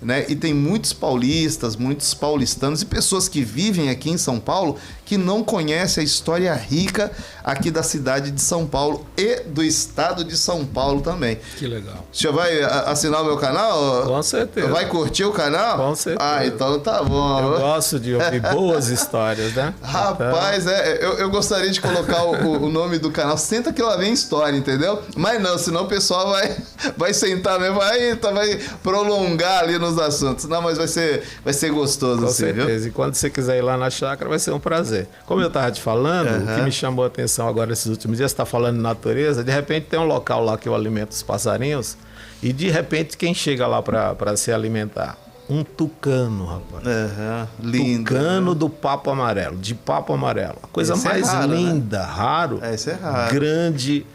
né? E tem muitos paulistas, muitos paulistanos e pessoas que vivem aqui em São Paulo que não conhecem a história rica aqui da cidade de São Paulo e do estado de São Paulo também. Que legal. O senhor vai assinar o meu canal? Com certeza. Vai curtir o canal? Com certeza. Ah, então tá bom. Eu gosto de ouvir boas histórias, né? Rapaz, então... eu gostaria de colocar o nome do canal Senta que lá vem história, entendeu? Mas não, senão o pessoal vai sentar mesmo, vai prolongar ali nos assuntos. Não, mas vai ser gostoso. Com assim, certeza. Viu? E quando você quiser ir lá na chácara, vai ser um prazer. Como eu estava te falando, o que me chamou a atenção agora nesses últimos dias, você está falando de natureza, de repente tem um local lá que eu alimento os passarinhos e de repente quem chega lá para se alimentar? um tucano, rapaz. Lindo. Tucano do papo amarelo, de papo amarelo. A coisa Esse é mais raro, linda, raro, Esse é raro. grande,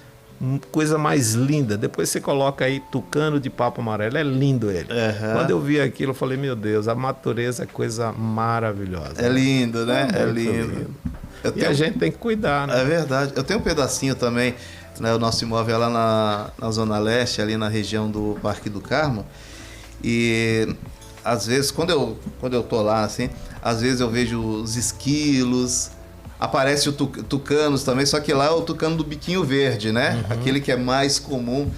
coisa mais linda. Depois você coloca aí tucano de papo amarelo, é lindo ele. Quando eu vi aquilo, eu falei, meu Deus, a natureza é coisa maravilhosa. É lindo, né? É muito lindo. E a gente tem que cuidar, né? É verdade. Eu tenho um pedacinho também, né? O nosso imóvel é lá na Zona Leste, ali na região do Parque do Carmo. E às vezes, quando eu tô lá, assim, às vezes eu vejo os esquilos, aparece o tucanos também, só que lá é o tucano do biquinho verde, né? Aquele que é mais comum.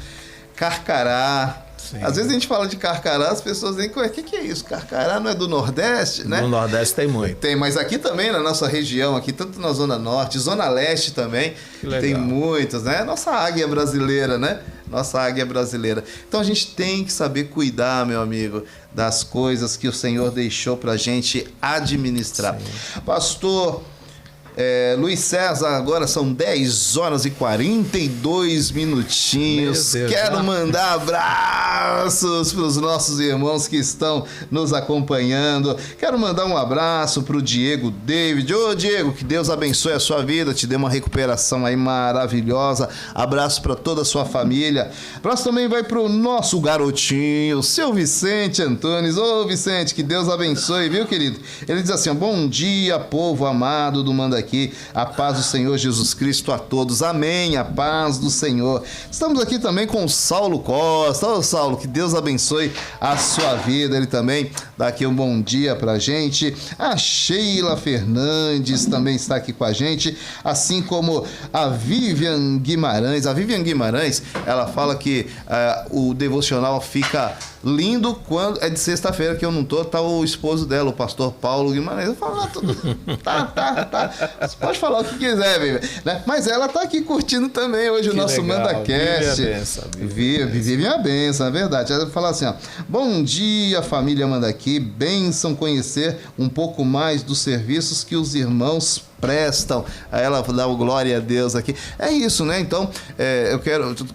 Carcará. Sim. Às vezes a gente fala de carcará, as pessoas dizem, o que é isso? Carcará não é do Nordeste, né? No Nordeste tem muito. Tem, mas aqui também na nossa região, aqui tanto na Zona Norte, Zona Leste também, Que legal. tem muitas, né? Nossa águia brasileira, né? Nossa águia brasileira. Então a gente tem que saber cuidar, meu amigo, das coisas que o Senhor deixou pra gente administrar. Sim. Pastor Luiz César, agora são 10 horas e 42 minutinhos. Meu Deus, Quero já. mandar abraços para os nossos irmãos que estão nos acompanhando. Quero mandar um abraço para o Diego David. Ô Diego, que Deus abençoe a sua vida, te dê uma recuperação aí maravilhosa. Abraço para toda a sua família. Abraço também vai para o nosso garotinho, seu Vicente Antunes. Ô Vicente, que Deus abençoe, viu, querido? Ele diz assim, ó, bom dia, povo amado do Manda Aqui, a paz do Senhor Jesus Cristo a todos, amém, a paz do Senhor. Estamos aqui também com o Saulo Costa. Ô Saulo, que Deus abençoe a sua vida, ele também dá aqui um bom dia pra gente. A Sheila Fernandes também está aqui com a gente, assim como a Vivian Guimarães. A Vivian Guimarães, ela fala que o devocional fica lindo quando é de sexta-feira que eu não tô, tá o esposo dela, o pastor Paulo Guimarães. Eu falo, tudo tá. Você pode falar o que quiser, Vivian, né? Mas ela tá aqui curtindo também hoje o nosso MandaCast. Vive a benção, é verdade. Ela fala assim, ó, bom dia, família Manda Aqui, bênção conhecer um pouco mais dos serviços que os irmãos prestam. Aí ela dá o glória a Deus aqui. É isso, né? Então, eu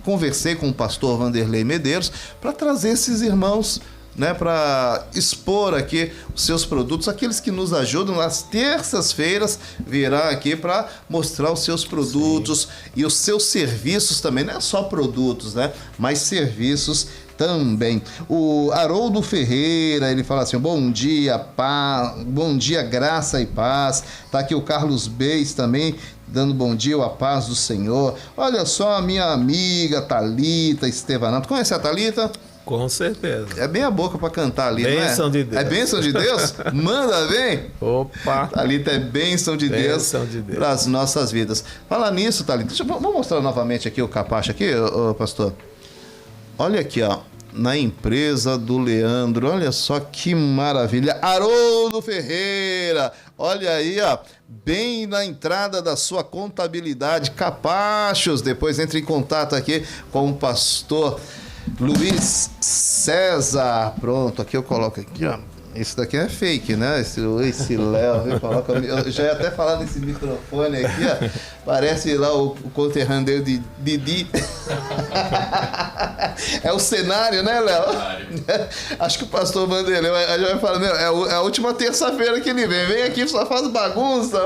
conversei com o pastor Vanderlei Medeiros para trazer esses irmãos, né, para expor aqui os seus produtos, aqueles que nos ajudam nas terças-feiras virá aqui para mostrar os seus produtos. Sim. E os seus serviços também, não é só produtos, né, mas serviços também. O Haroldo Ferreira, ele fala assim, bom dia, paz, bom dia, graça e paz. Tá aqui o Carlos Beis também, dando bom dia, a paz do Senhor. Olha só a minha amiga Thalita Estevanato. Conhece a Thalita? Com certeza. É bem a boca para cantar ali, bênção, não é? De Deus. É bênção de Deus? Manda bem. Opa. Thalita, é bênção de Deus para as nossas vidas. Fala nisso, Thalita. Vamos mostrar novamente aqui o capacho aqui, pastor. Olha aqui, ó. Na empresa do Leandro, olha só que maravilha. Haroldo Ferreira, olha aí, ó, bem na entrada da sua contabilidade, capachos. Depois entre em contato aqui com o pastor Luiz César. Pronto, aqui eu coloco aqui, ó. Esse daqui é fake, né? Esse Léo, coloca. Eu já ia até falar nesse microfone aqui, ó. Parece lá o conterrâneo de Didi. É o cenário, né, Léo? Acho que o pastor Vanderlei já vai falar, é a última terça-feira que ele vem. Vem aqui, só faz bagunça.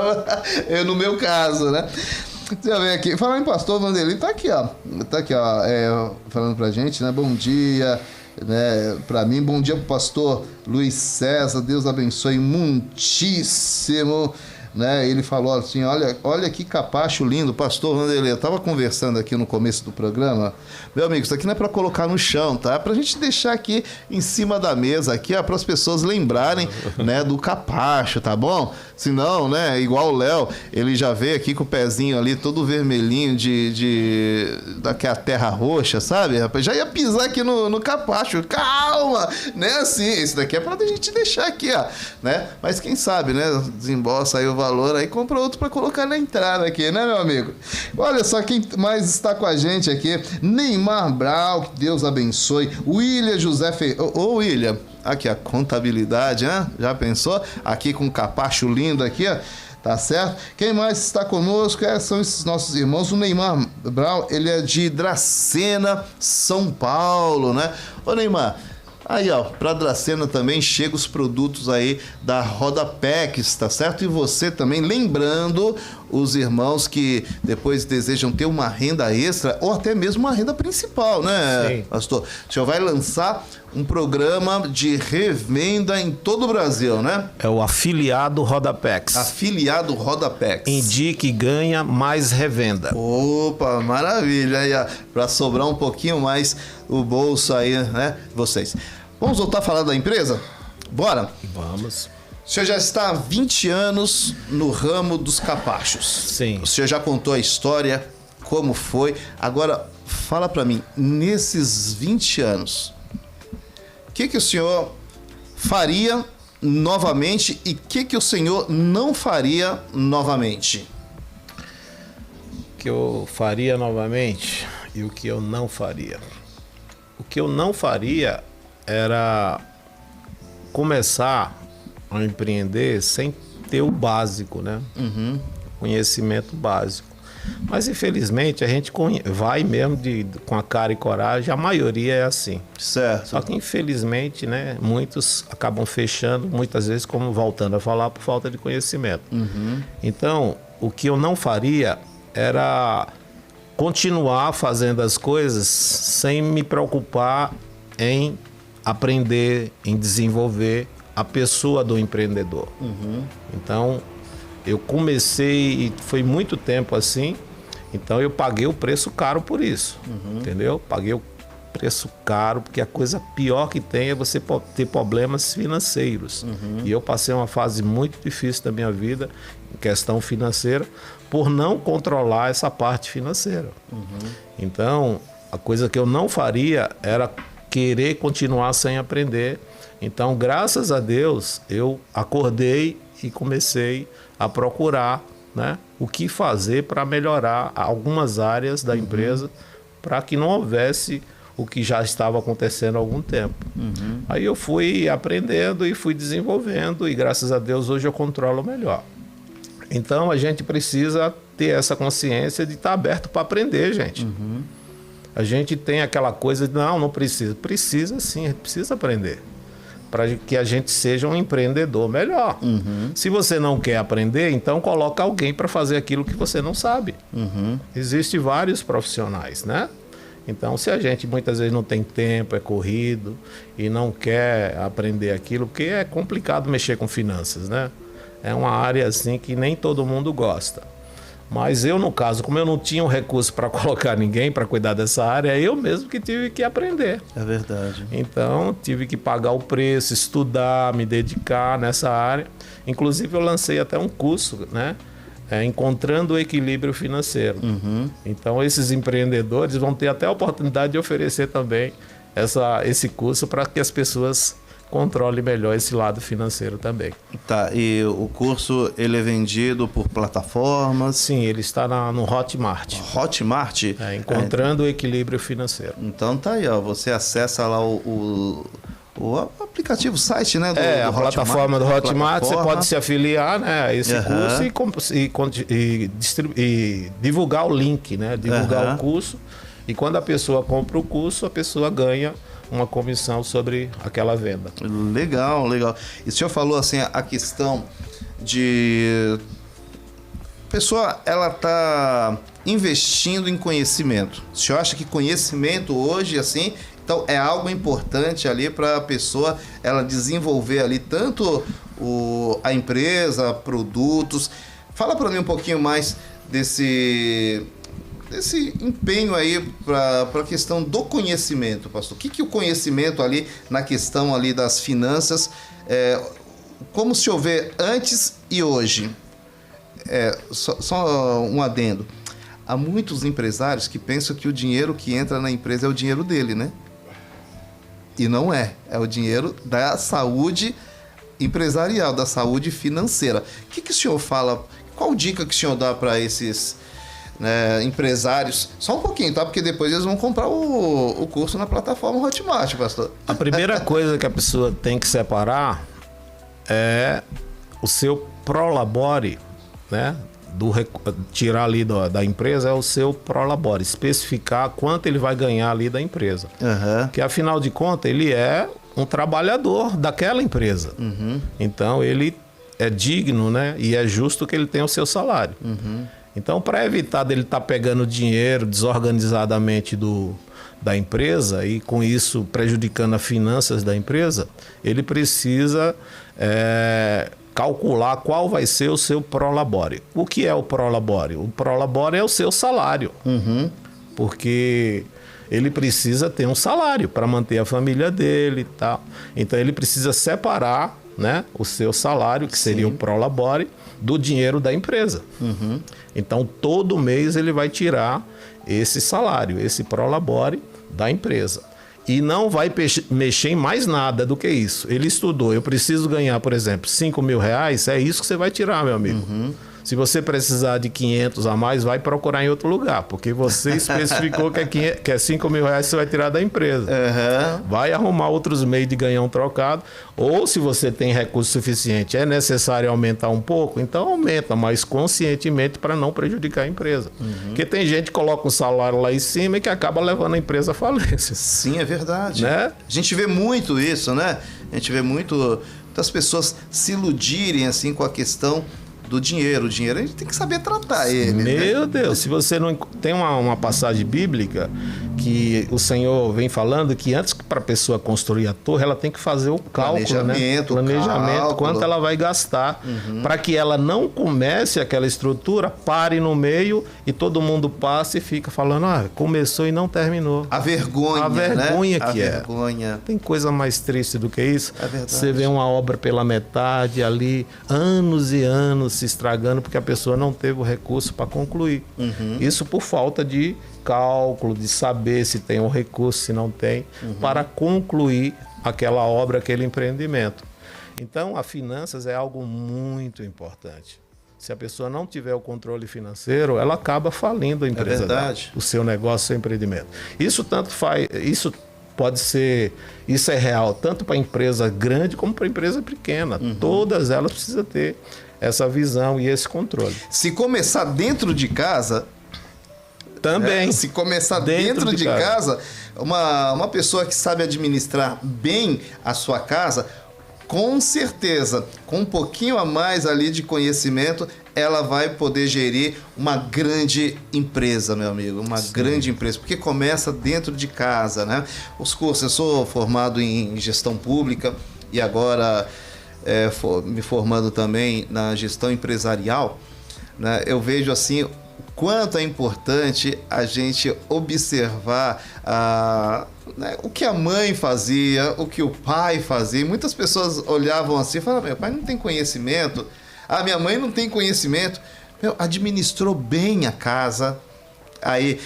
No meu caso, né? Deixa eu ver aqui. Falando em pastor Vanderlei, tá aqui, ó. Falando pra gente, né? Bom dia. Né, para mim, bom dia pro pastor Luiz César, Deus abençoe muitíssimo, né? Ele falou assim, olha que capacho lindo, pastor Vanderlei. Eu tava conversando aqui no começo do programa, meu amigo, isso aqui não é para colocar no chão, tá? É pra gente deixar aqui em cima da mesa aqui, ó, para as pessoas lembrarem, né, do capacho, tá bom? Senão, né, igual o Léo, ele já veio aqui com o pezinho ali todo vermelhinho daquela terra roxa, sabe, rapaz? Já ia pisar aqui no capacho. Calma, né? Assim, esse daqui é pra gente deixar aqui, ó, né? Mas quem sabe, né? Desembolsa aí o valor, aí compra outro pra colocar na entrada aqui, né, meu amigo? Olha só quem mais está com a gente aqui. Neymar Brau, que Deus abençoe. William José Ô, William, aqui a contabilidade, né? Já pensou? Aqui com um capacho lindo aqui, ó. Tá certo? Quem mais está conosco são esses nossos irmãos. O Neymar Brau, ele é de Dracena, São Paulo, né? Ô, Neymar, Aí, ó, para Dracena também chegam os produtos aí da Rodapex, tá certo? E você também, lembrando os irmãos que depois desejam ter uma renda extra ou até mesmo uma renda principal, né, Sim. pastor? O senhor vai lançar um programa de revenda em todo o Brasil, né? É o afiliado Rodapex. Afiliado Rodapex. Indique, ganha, mais revenda. Opa, maravilha. Aí, ó, para sobrar um pouquinho mais o bolso aí, né, vocês. Vamos voltar a falar da empresa? Bora? Vamos. O senhor já está há 20 anos no ramo dos capachos. Sim. O senhor já contou a história, como foi. Agora, fala para mim, nesses 20 anos, o que o senhor faria novamente e o que o senhor não faria novamente? O que eu faria novamente e o que eu não faria. O que eu não faria era começar a empreender sem ter o básico, né? Conhecimento básico. Mas infelizmente a gente vai mesmo com a cara e coragem, a maioria é assim. Certo. Só que infelizmente, né, muitos acabam fechando, muitas vezes, como voltando a falar, por falta de conhecimento. Então, o que eu não faria era continuar fazendo as coisas sem me preocupar em aprender, em desenvolver a pessoa do empreendedor. Então, eu comecei e foi muito tempo assim, então eu paguei o preço caro por isso, entendeu? Paguei o preço caro, porque a coisa pior que tem é você ter problemas financeiros. E eu passei uma fase muito difícil da minha vida, em questão financeira, por não controlar essa parte financeira. Então, a coisa que eu não faria era querer continuar sem aprender. Então, graças a Deus, eu acordei e comecei a procurar, né, o que fazer para melhorar algumas áreas da empresa, para que não houvesse o que já estava acontecendo há algum tempo. Aí eu fui aprendendo e fui desenvolvendo e graças a Deus hoje eu controlo melhor. Então a gente precisa ter essa consciência de estar aberto para aprender, gente. A gente tem aquela coisa de não precisa. Precisa sim, precisa aprender. Para que a gente seja um empreendedor melhor. Se você não quer aprender, então coloca alguém para fazer aquilo que você não sabe. Existem vários profissionais, né? Então, se a gente muitas vezes não tem tempo, é corrido e não quer aprender aquilo, porque é complicado mexer com finanças, né? É uma área assim que nem todo mundo gosta. Mas eu, no caso, como eu não tinha um recurso para colocar ninguém para cuidar dessa área, eu mesmo que tive que aprender. É verdade. Então, tive que pagar o preço, estudar, me dedicar nessa área. Inclusive, eu lancei até um curso, né? Encontrando o equilíbrio financeiro. Então, esses empreendedores vão ter até a oportunidade de oferecer também esse curso para que as pessoas controlem melhor esse lado financeiro também. Tá, e o curso ele é vendido por plataformas? Sim, ele está no Hotmart. Hotmart? Encontrando o equilíbrio financeiro. Então tá aí, ó, você acessa lá o aplicativo, o site, né? A plataforma do Hotmart, você pode se afiliar, né, a esse curso e divulgar o link, né? Divulgar o curso. E quando a pessoa compra o curso, a pessoa ganha uma comissão sobre aquela venda. Legal, legal. E o senhor falou assim, a questão de... A pessoa, ela tá investindo em conhecimento. O senhor acha que conhecimento hoje, assim... Então, é algo importante ali para a pessoa ela desenvolver ali tanto a empresa, produtos. Fala para mim um pouquinho mais desse empenho aí para a questão do conhecimento, pastor. O que o conhecimento ali na questão ali das finanças, como se houver antes e hoje? Só um adendo. Há muitos empresários que pensam que o dinheiro que entra na empresa é o dinheiro dele, né? E não é. É o dinheiro da saúde empresarial, da saúde financeira. O que o senhor fala? Qual dica que o senhor dá para esses empresários? Só um pouquinho, tá? Porque depois eles vão comprar o curso na plataforma Hotmart, pastor. A primeira coisa que a pessoa tem que separar é o seu prolabore, né? Tirar ali da empresa é o seu prolabore, especificar quanto ele vai ganhar ali da empresa. Que afinal de contas ele é um trabalhador daquela empresa. Então, ele é digno, né? E é justo que ele tenha o seu salário. Então, para evitar dele estar pegando dinheiro desorganizadamente da empresa e com isso prejudicando as finanças da empresa, ele precisa calcular qual vai ser o seu prolabore. O que é o prolabore? O prolabore é o seu salário. Porque ele precisa ter um salário para manter a família dele e tal. Então ele precisa separar, né, o seu salário, que seria o prolabore, do dinheiro da empresa. Então todo mês ele vai tirar esse salário, esse prolabore da empresa. E não vai mexer em mais nada do que isso. Ele estudou, eu preciso ganhar, por exemplo, R$5.000, é isso que você vai tirar, meu amigo. Se você precisar de 500 a mais, vai procurar em outro lugar, porque você especificou que é R$5.000 que você vai tirar da empresa. Vai arrumar outros meios de ganhar um trocado, ou se você tem recurso suficiente, é necessário aumentar um pouco, então aumenta, mas conscientemente para não prejudicar a empresa. Porque tem gente que coloca um salário lá em cima e que acaba levando a empresa à falência. Sim, é verdade. Né? A gente vê muito isso, né? A gente vê muitas pessoas se iludirem assim com a questão do dinheiro. O dinheiro a gente tem que saber tratar ele. Meu Deus, se você não... Tem uma passagem bíblica que o Senhor vem falando que antes para a pessoa construir a torre, ela tem que fazer o cálculo, né? Planejamento, quanto ela vai gastar, para que ela não comece aquela estrutura, pare no meio e todo mundo passe e fica falando, começou e não terminou. A vergonha, né? que a vergonha. Tem coisa mais triste do que isso? É verdade. Você vê uma obra pela metade ali, anos e anos se estragando porque a pessoa não teve o recurso para concluir. Isso por falta de cálculo, de saber se tem o recurso, se não tem, para concluir aquela obra, aquele empreendimento. Então, a finanças é algo muito importante. Se a pessoa não tiver o controle financeiro, ela acaba falindo a empresa dela, o seu negócio, o seu empreendimento. Isso pode ser, isso é real tanto para empresa grande como para empresa pequena. Todas elas precisam ter essa visão e esse controle. Se começar dentro de casa... Também. Se começar dentro de casa, uma pessoa que sabe administrar bem a sua casa, com certeza, com um pouquinho a mais ali de conhecimento, ela vai poder gerir uma grande empresa, meu amigo. Uma grande empresa, porque começa dentro de casa, né? Os cursos, eu sou formado em gestão pública e agora me formando também na gestão empresarial, né? Eu vejo assim quanto é importante a gente observar né, o que a mãe fazia, o que o pai fazia. E muitas pessoas olhavam assim e falavam, meu pai não tem conhecimento, minha mãe não tem conhecimento. Administrou bem a casa. Aí,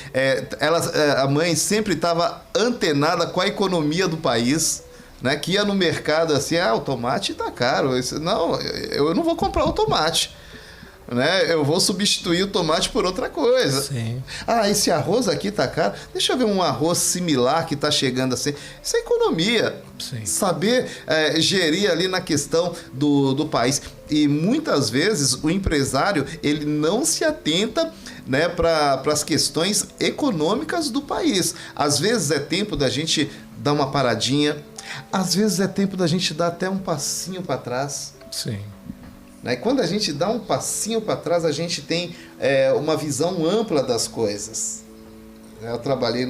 a mãe sempre estava antenada com a economia do país, né, que ia no mercado assim, o tomate tá caro. Eu não vou comprar o tomate. Né? Eu vou substituir o tomate por outra coisa. Sim. Esse arroz aqui tá caro. Deixa eu ver um arroz similar que tá chegando assim. Isso é economia. Sim. Saber gerir ali na questão do país. E muitas vezes o empresário ele não se atenta, né, para as questões econômicas do país. Às vezes é tempo da gente dar uma paradinha. Às vezes é tempo da gente dar até um passinho para trás. Sim. E quando a gente dá um passinho para trás, a gente tem uma visão ampla das coisas. Eu trabalhei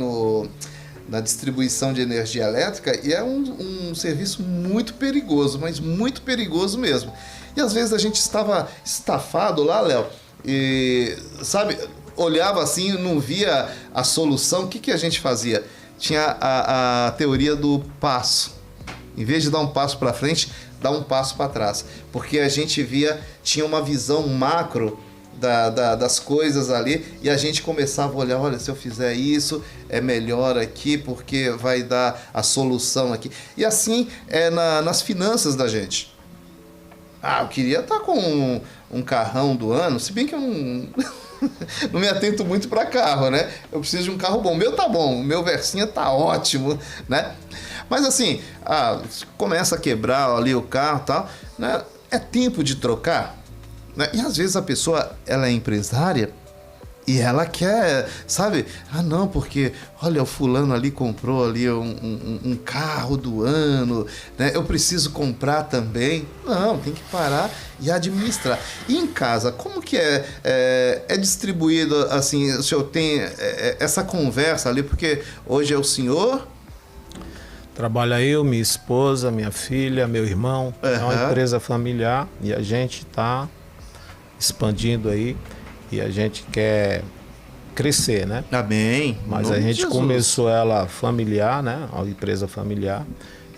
na distribuição de energia elétrica e é um serviço muito perigoso, mas muito perigoso mesmo. E às vezes a gente estava estafado lá, Léo, e, sabe, olhava assim, não via a solução. O que a gente fazia? Tinha a teoria do passo. Em vez de dar um passo para frente, dá um passo para trás, porque a gente tinha uma visão macro das coisas ali, e a gente começava a olhar, olha, se eu fizer isso, é melhor aqui, porque vai dar a solução aqui. E assim é nas finanças da gente. Eu queria estar com um carrão do ano, se bem que eu não me atento muito para carro, né? Eu preciso de um carro bom. O meu tá bom, o meu Versinha tá ótimo, né? Mas assim, começa a quebrar ali o carro e tal, né? É tempo de trocar, né? E às vezes a pessoa, ela é empresária E ela quer, sabe? Ah, não, porque, olha, o fulano ali comprou ali um carro do ano, né? Eu preciso comprar também. Não, tem que parar e administrar. E em casa, como que é distribuído, assim, o senhor tem essa conversa ali? Porque hoje é o senhor... Trabalha eu, minha esposa, minha filha, meu irmão. É uma empresa familiar e a gente está expandindo aí e a gente quer crescer, né? Amém. Mas a gente começou ela familiar, né? Uma empresa familiar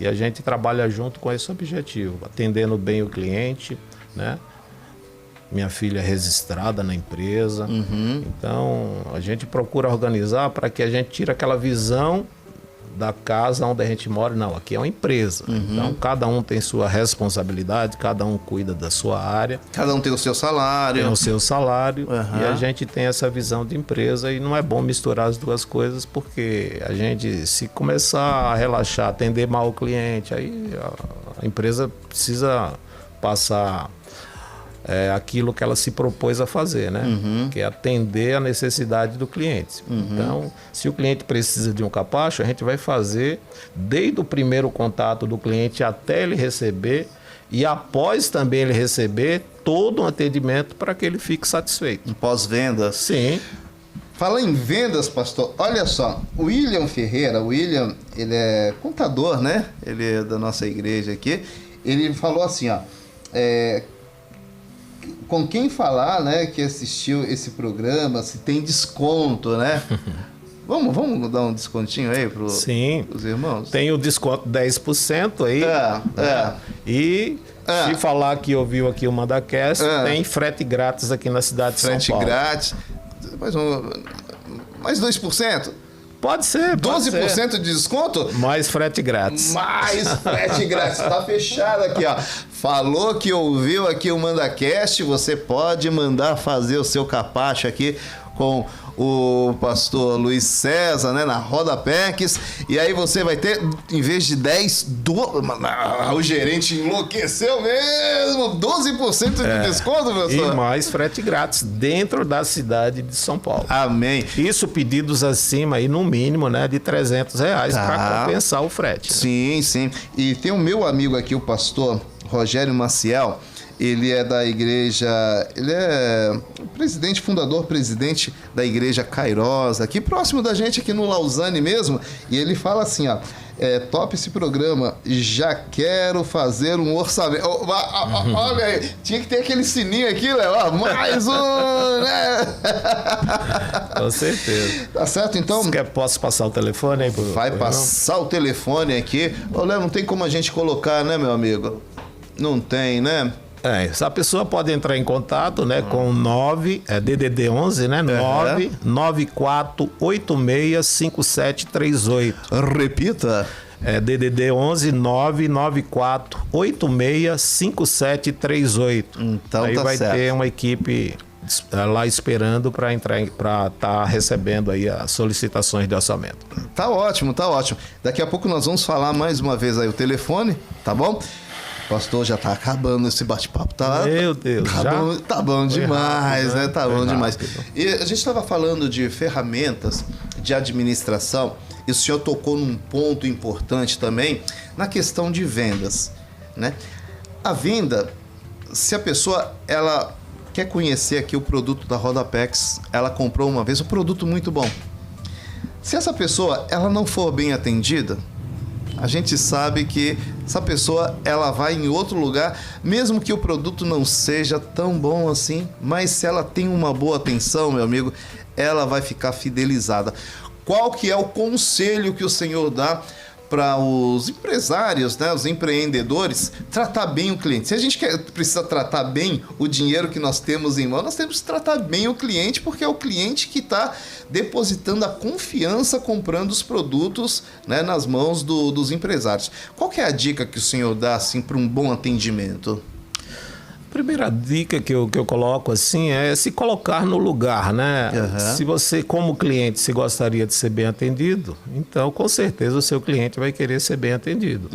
e a gente trabalha junto com esse objetivo, atendendo bem o cliente, né? Minha filha é registrada na empresa. Então a gente procura organizar para que a gente tire aquela visão da casa onde a gente mora. Não, aqui é uma empresa. Então, cada um tem sua responsabilidade, cada um cuida da sua área. Cada um tem o seu salário. Tem o seu salário. E a gente tem essa visão de empresa e não é bom misturar as duas coisas, porque a gente, se começar a relaxar, atender mal o cliente, aí a empresa precisa passar aquilo que ela se propôs a fazer, né? Que é atender a necessidade do cliente. Então, se o cliente precisa de um capacho, a gente vai fazer desde o primeiro contato do cliente até ele receber e após também ele receber todo um atendimento para que ele fique satisfeito. Em pós-vendas. Sim. Fala em vendas, pastor. Olha só, o William Ferreira, ele é contador, né? Ele é da nossa igreja aqui. Ele falou assim, ó, com quem falar, né, que assistiu esse programa, se tem desconto, né? Vamos dar um descontinho aí para os irmãos? Tem o desconto 10% aí. E se falar que ouviu aqui o MandaCast, tem frete grátis aqui na cidade de São Paulo. Frete grátis. Mais 2%? Pode ser. 12% de desconto? Mais frete grátis. Mais frete grátis. Tá fechado aqui, ó. Falou que ouviu aqui o MandaCast, você pode mandar fazer o seu capacho aqui com o pastor Luiz César, né, na Roda Pex, e aí você vai ter, em vez de 10, o gerente enlouqueceu mesmo, 12% de desconto, professor. E mais frete grátis dentro da cidade de São Paulo. Amém. Isso pedidos acima aí, no mínimo, né, de R$300 para compensar o frete. Sim, né? Sim. E tem o meu amigo aqui, o pastor Rogério Maciel. Ele é da igreja, ele é presidente da igreja Kairos, aqui próximo da gente, aqui no Lausanne mesmo, e ele fala assim, ó, top esse programa, já quero fazer um orçamento. Olha aí, tinha que ter aquele sininho aqui, Léo, mais um, né? Com certeza. Tá certo, então? Posso passar o telefone aí? Vai passar o telefone aqui. Ô, Léo, não tem como a gente colocar, né, meu amigo? Não tem, né? Essa pessoa pode entrar em contato, né, com DDD 11, né, 994865738. Repita. DDD 11 994865738. Então aí tá vai certo. ter uma equipe lá esperando para estar recebendo aí as solicitações de orçamento. Tá ótimo, tá ótimo. Daqui a pouco nós vamos falar mais uma vez aí o telefone, tá bom? Pastor, já tá acabando esse bate-papo, tá? Meu Deus, tá bom demais, rápido, né? Tá bom demais. E a gente estava falando de ferramentas de administração e o senhor tocou num ponto importante também na questão de vendas, né? A venda, se a pessoa ela quer conhecer aqui o produto da Roda Pex, ela comprou uma vez um produto muito bom. Se essa pessoa ela não for bem atendida, a gente sabe que essa pessoa ela vai em outro lugar, mesmo que o produto não seja tão bom assim, mas se ela tem uma boa atenção, meu amigo, ela vai ficar fidelizada. Qual que é o conselho que o Senhor dá para os empresários, né, os empreendedores, tratar bem o cliente? Se a gente precisa tratar bem o dinheiro que nós temos em mão, nós temos que tratar bem o cliente, porque é o cliente que está depositando a confiança comprando os produtos, né, nas mãos dos empresários. Qual que é a dica que o senhor dá assim, para um bom atendimento? Primeira dica que eu coloco assim é se colocar no lugar, né? Se você, como cliente, se gostaria de ser bem atendido, então com certeza o seu cliente vai querer ser bem atendido.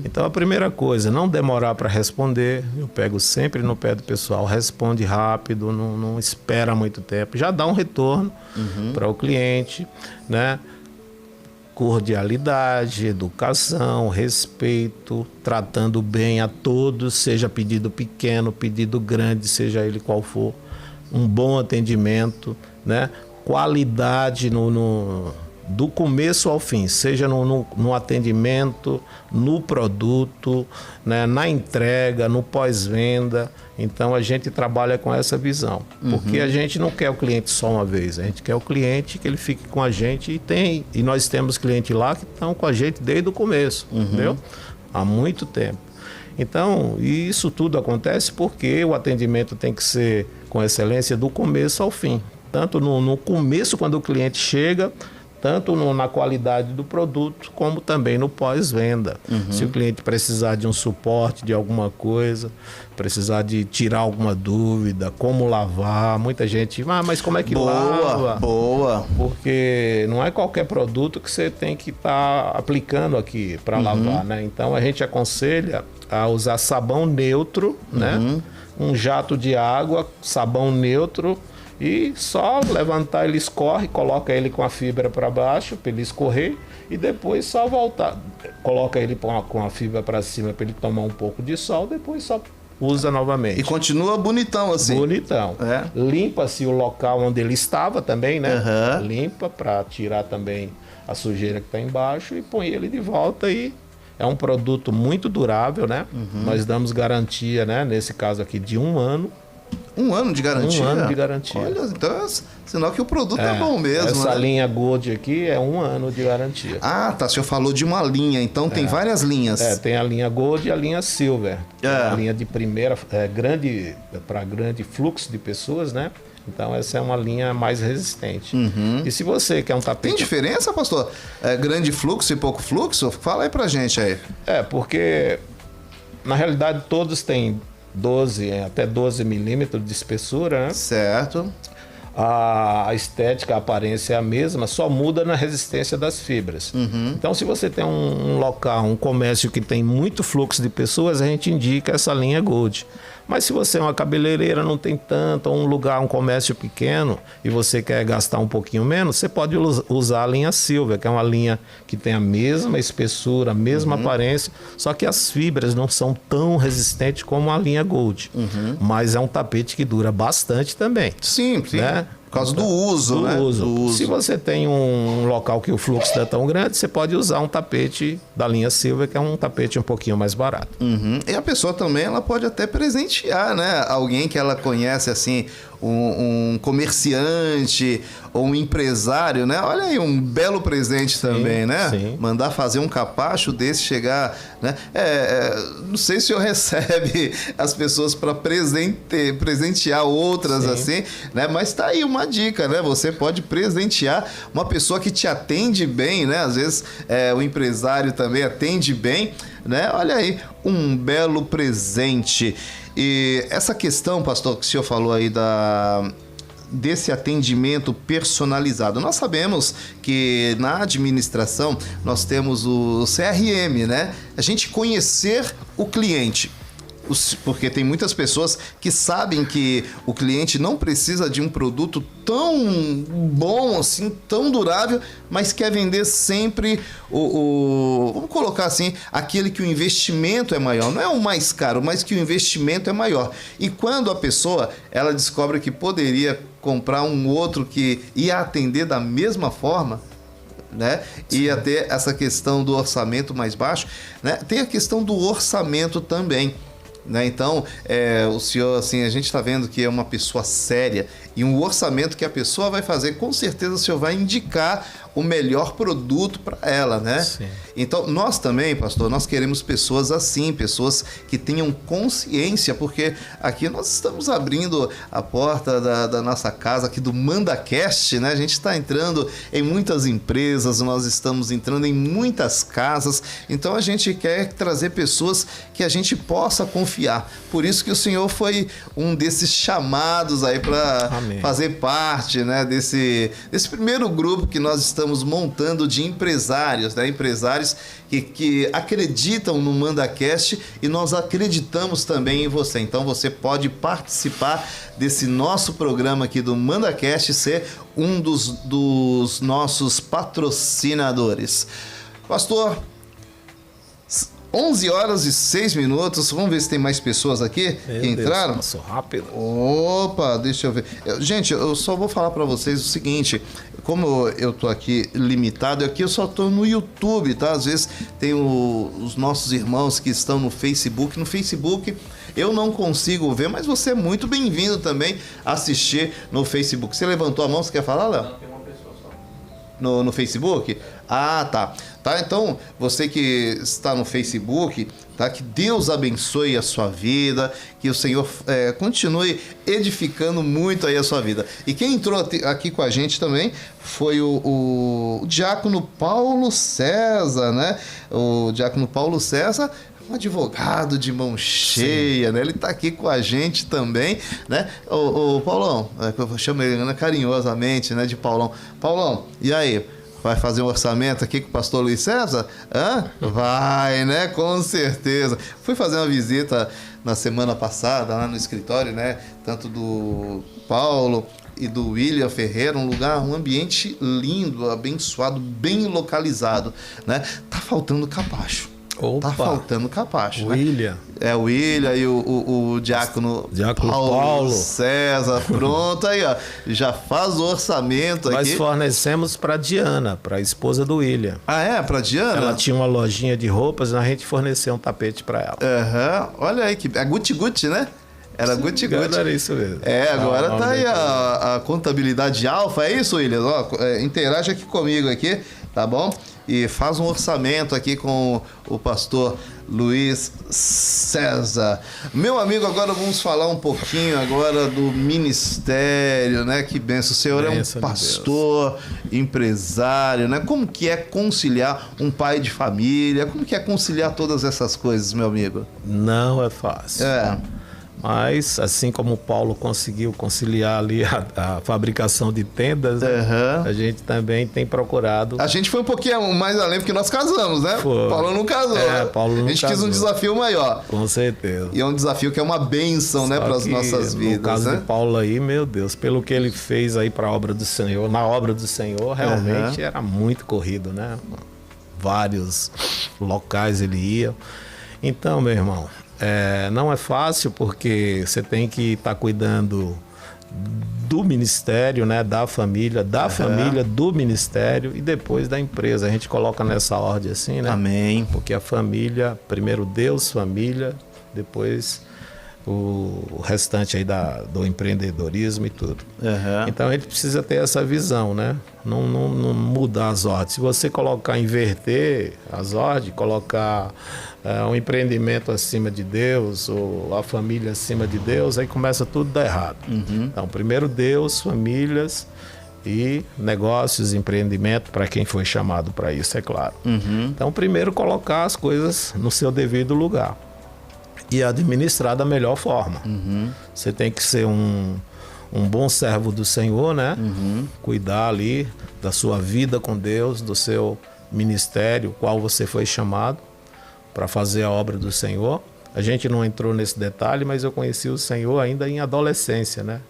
Então a primeira coisa, não demorar para responder. Eu pego sempre no pé do pessoal, responde rápido, não espera muito tempo, já dá um retorno para o cliente, né? Cordialidade, educação, respeito, tratando bem a todos, seja pedido pequeno, pedido grande, seja ele qual for, um bom atendimento, né? Qualidade do começo ao fim, seja no atendimento, no produto, né? Na entrega, no pós-venda. Então a gente trabalha com essa visão, porque a gente não quer o cliente só uma vez, a gente quer o cliente que ele fique com a gente e nós temos clientes lá que estão com a gente desde o começo, entendeu? Há muito tempo. Então, isso tudo acontece porque o atendimento tem que ser com excelência do começo ao fim, tanto no começo quando o cliente chega, tanto na qualidade do produto, como também no pós-venda. Se o cliente precisar de um suporte de alguma coisa, precisar de tirar alguma dúvida, como lavar, muita gente, mas como é que lava? Boa. Porque não é qualquer produto que você tem que estar aplicando aqui para lavar, né? Então a gente aconselha a usar sabão neutro, né? Um jato de água, sabão neutro, e só levantar, ele escorre, coloca ele com a fibra para baixo para ele escorrer e depois só voltar, coloca ele com a fibra para cima para ele tomar um pouco de sol, depois só usa novamente. E continua bonitão assim. Bonitão. Limpa-se o local onde ele estava também, né? Limpa para tirar também a sujeira que está embaixo e põe ele de volta e é um produto muito durável, né? Nós damos garantia, né? Nesse caso aqui de 1 ano. 1 ano de garantia? 1 ano de garantia. Olha, então é sinal que o produto é bom mesmo. Essa né? linha Gold aqui é 1 ano de garantia. Ah, tá. O senhor falou de uma linha, então tem várias linhas. Tem a linha Gold e a linha Silver. A linha de primeira, grande, para grande fluxo de pessoas, né? Então essa é uma linha mais resistente. E se você quer um tapete... Tem diferença, pastor? Grande fluxo e pouco fluxo? Fala aí pra gente aí. Porque na realidade todos têm até 12 milímetros de espessura, né? Certo. A estética, a aparência é a mesma, só muda na resistência das fibras. Então, se você tem um local, um comércio que tem muito fluxo de pessoas, a gente indica essa linha Gold. Mas se você é uma cabeleireira, não tem tanto, ou um lugar, um comércio pequeno, e você quer gastar um pouquinho menos, você pode usar a linha Silver, que é uma linha que tem a mesma espessura, a mesma aparência, só que as fibras não são tão resistentes como a linha Gold. Mas é um tapete que dura bastante também. Sim. Né? Por causa do uso, né? Do uso. Se você tem um local que o fluxo não é tão grande, você pode usar um tapete da linha Silver, que é um tapete um pouquinho mais barato. E a pessoa também, ela pode até presentear, né? Alguém que ela conhece, assim, um comerciante ou um empresário, né? Olha aí, um belo presente também, né? Sim. Mandar fazer um capacho desse chegar, né? Não sei se o senhor recebe as pessoas para presentear outras, assim, né? Mas tá aí uma dica, né? Você pode presentear uma pessoa que te atende bem, né? Às vezes o empresário também atende bem, né? Olha aí, um belo presente. E essa questão, pastor, que o senhor falou aí desse atendimento personalizado. Nós sabemos que na administração nós temos o CRM, né? A gente conhecer o cliente. Porque tem muitas pessoas que sabem que o cliente não precisa de um produto tão bom, assim, tão durável, mas quer vender sempre vamos colocar assim, aquele que o investimento é maior. Não é o mais caro, mas que o investimento é maior. E quando a pessoa, ela descobre que poderia comprar um outro que ia atender da mesma forma, né? Ia ter essa questão do orçamento mais baixo, né? Tem a questão do orçamento também. Né? Então, o senhor, assim, a gente está vendo que é uma pessoa séria e um orçamento que a pessoa vai fazer, com certeza o senhor vai indicar o melhor produto para ela, né? Sim. Então, nós também, pastor, nós queremos pessoas assim, pessoas que tenham consciência, porque aqui nós estamos abrindo a porta da nossa casa, aqui do MandaCast, né? A gente está entrando em muitas empresas, nós estamos entrando em muitas casas, então a gente quer trazer pessoas que a gente possa confiar. Por isso que o senhor foi um desses chamados aí para fazer parte, né, desse primeiro grupo que nós estamos montando de empresários, né? Empresários que acreditam no MandaCast e nós acreditamos também em você. Então você pode participar desse nosso programa aqui do MandaCast, ser um dos nossos patrocinadores. Pastor, 11 horas e 6 minutos. Vamos ver se tem mais pessoas aqui que entraram. Passou rápido. Opa, deixa eu ver. Gente, eu só vou falar para vocês o seguinte. Como eu tô aqui limitado, aqui eu só tô no YouTube, tá? Às vezes tem os nossos irmãos que estão no Facebook. No Facebook eu não consigo ver, mas você é muito bem-vindo também a assistir no Facebook. Você levantou a mão, você quer falar, Léo? Não, tem uma pessoa só. No Facebook? Ah, tá. Tá, então, você que está no Facebook, tá? Que Deus abençoe a sua vida, que o Senhor continue edificando muito aí a sua vida. E quem entrou aqui com a gente também foi o diácono Paulo César, né? O diácono Paulo César, um advogado de mão cheia, né? Ele tá aqui com a gente também, né? O Paulão, eu chamo ele carinhosamente, né, de Paulão. Paulão, e aí? Vai fazer um orçamento aqui com o pastor Luiz César? Hã? Vai, né? Com certeza. Fui fazer uma visita na semana passada lá no escritório, né? Tanto do Paulo e do William Ferreira, um ambiente lindo, abençoado, bem localizado, né? Tá faltando capacho. Opa. Tá faltando capacho, William. né? É, o William e o diácono Paulo César. Pronto, aí, ó. Já faz o orçamento aqui. Nós fornecemos para Diana, para a esposa do William. Ah, é? Pra Diana? Ela tinha uma lojinha de roupas e a gente forneceu um tapete para ela. Aham. Olha aí, é Gucci, né? Era Gucci. Era isso mesmo. É, agora tá aí a contabilidade alfa, é isso, William? Ó, interage aqui comigo aqui, tá bom? E faz um orçamento aqui com o pastor Luiz César. Meu amigo, agora vamos falar um pouquinho agora do ministério, né? Que benção. O senhor Benção é um pastor, empresário, né? Como que é conciliar um pai de família? Como que é conciliar todas essas coisas, meu amigo? Não é fácil. É. Mas, assim como o Paulo conseguiu conciliar ali a fabricação de tendas, né? Uhum. A gente também tem procurado. A gente foi um pouquinho mais além porque nós casamos, né? Foi. Paulo não casou. É, Paulo não A gente casou. quis um desafio maior. Com certeza. E é um desafio que é uma bênção, né, para as nossas vidas. No caso né? do Paulo aí, meu Deus, pelo que ele fez aí para a obra do Senhor, na obra do Senhor, realmente era muito corrido, né? Vários locais ele ia. Então, meu irmão, não é fácil porque você tem que estar cuidando do ministério, né, da família, do ministério e depois da empresa. A gente coloca nessa ordem assim, né? Amém. Porque a família, primeiro Deus, família, depois o restante aí do empreendedorismo e tudo. Uhum. Então a gente precisa ter essa visão, né? Não mudar as ordens. Se você inverter as ordens, colocar um empreendimento acima de Deus ou a família acima de Deus, aí começa tudo a dar errado. Uhum. Então, primeiro Deus, famílias e negócios, empreendimento, para quem foi chamado para isso, é claro. Uhum. Então, primeiro colocar as coisas no seu devido lugar e administrar da melhor forma. Uhum. Você tem que ser um bom servo do Senhor, né? Uhum. Cuidar ali da sua vida com Deus, do seu ministério, qual você foi chamado para fazer a obra do Senhor. A gente não entrou nesse detalhe, mas eu conheci o Senhor ainda em adolescência, né?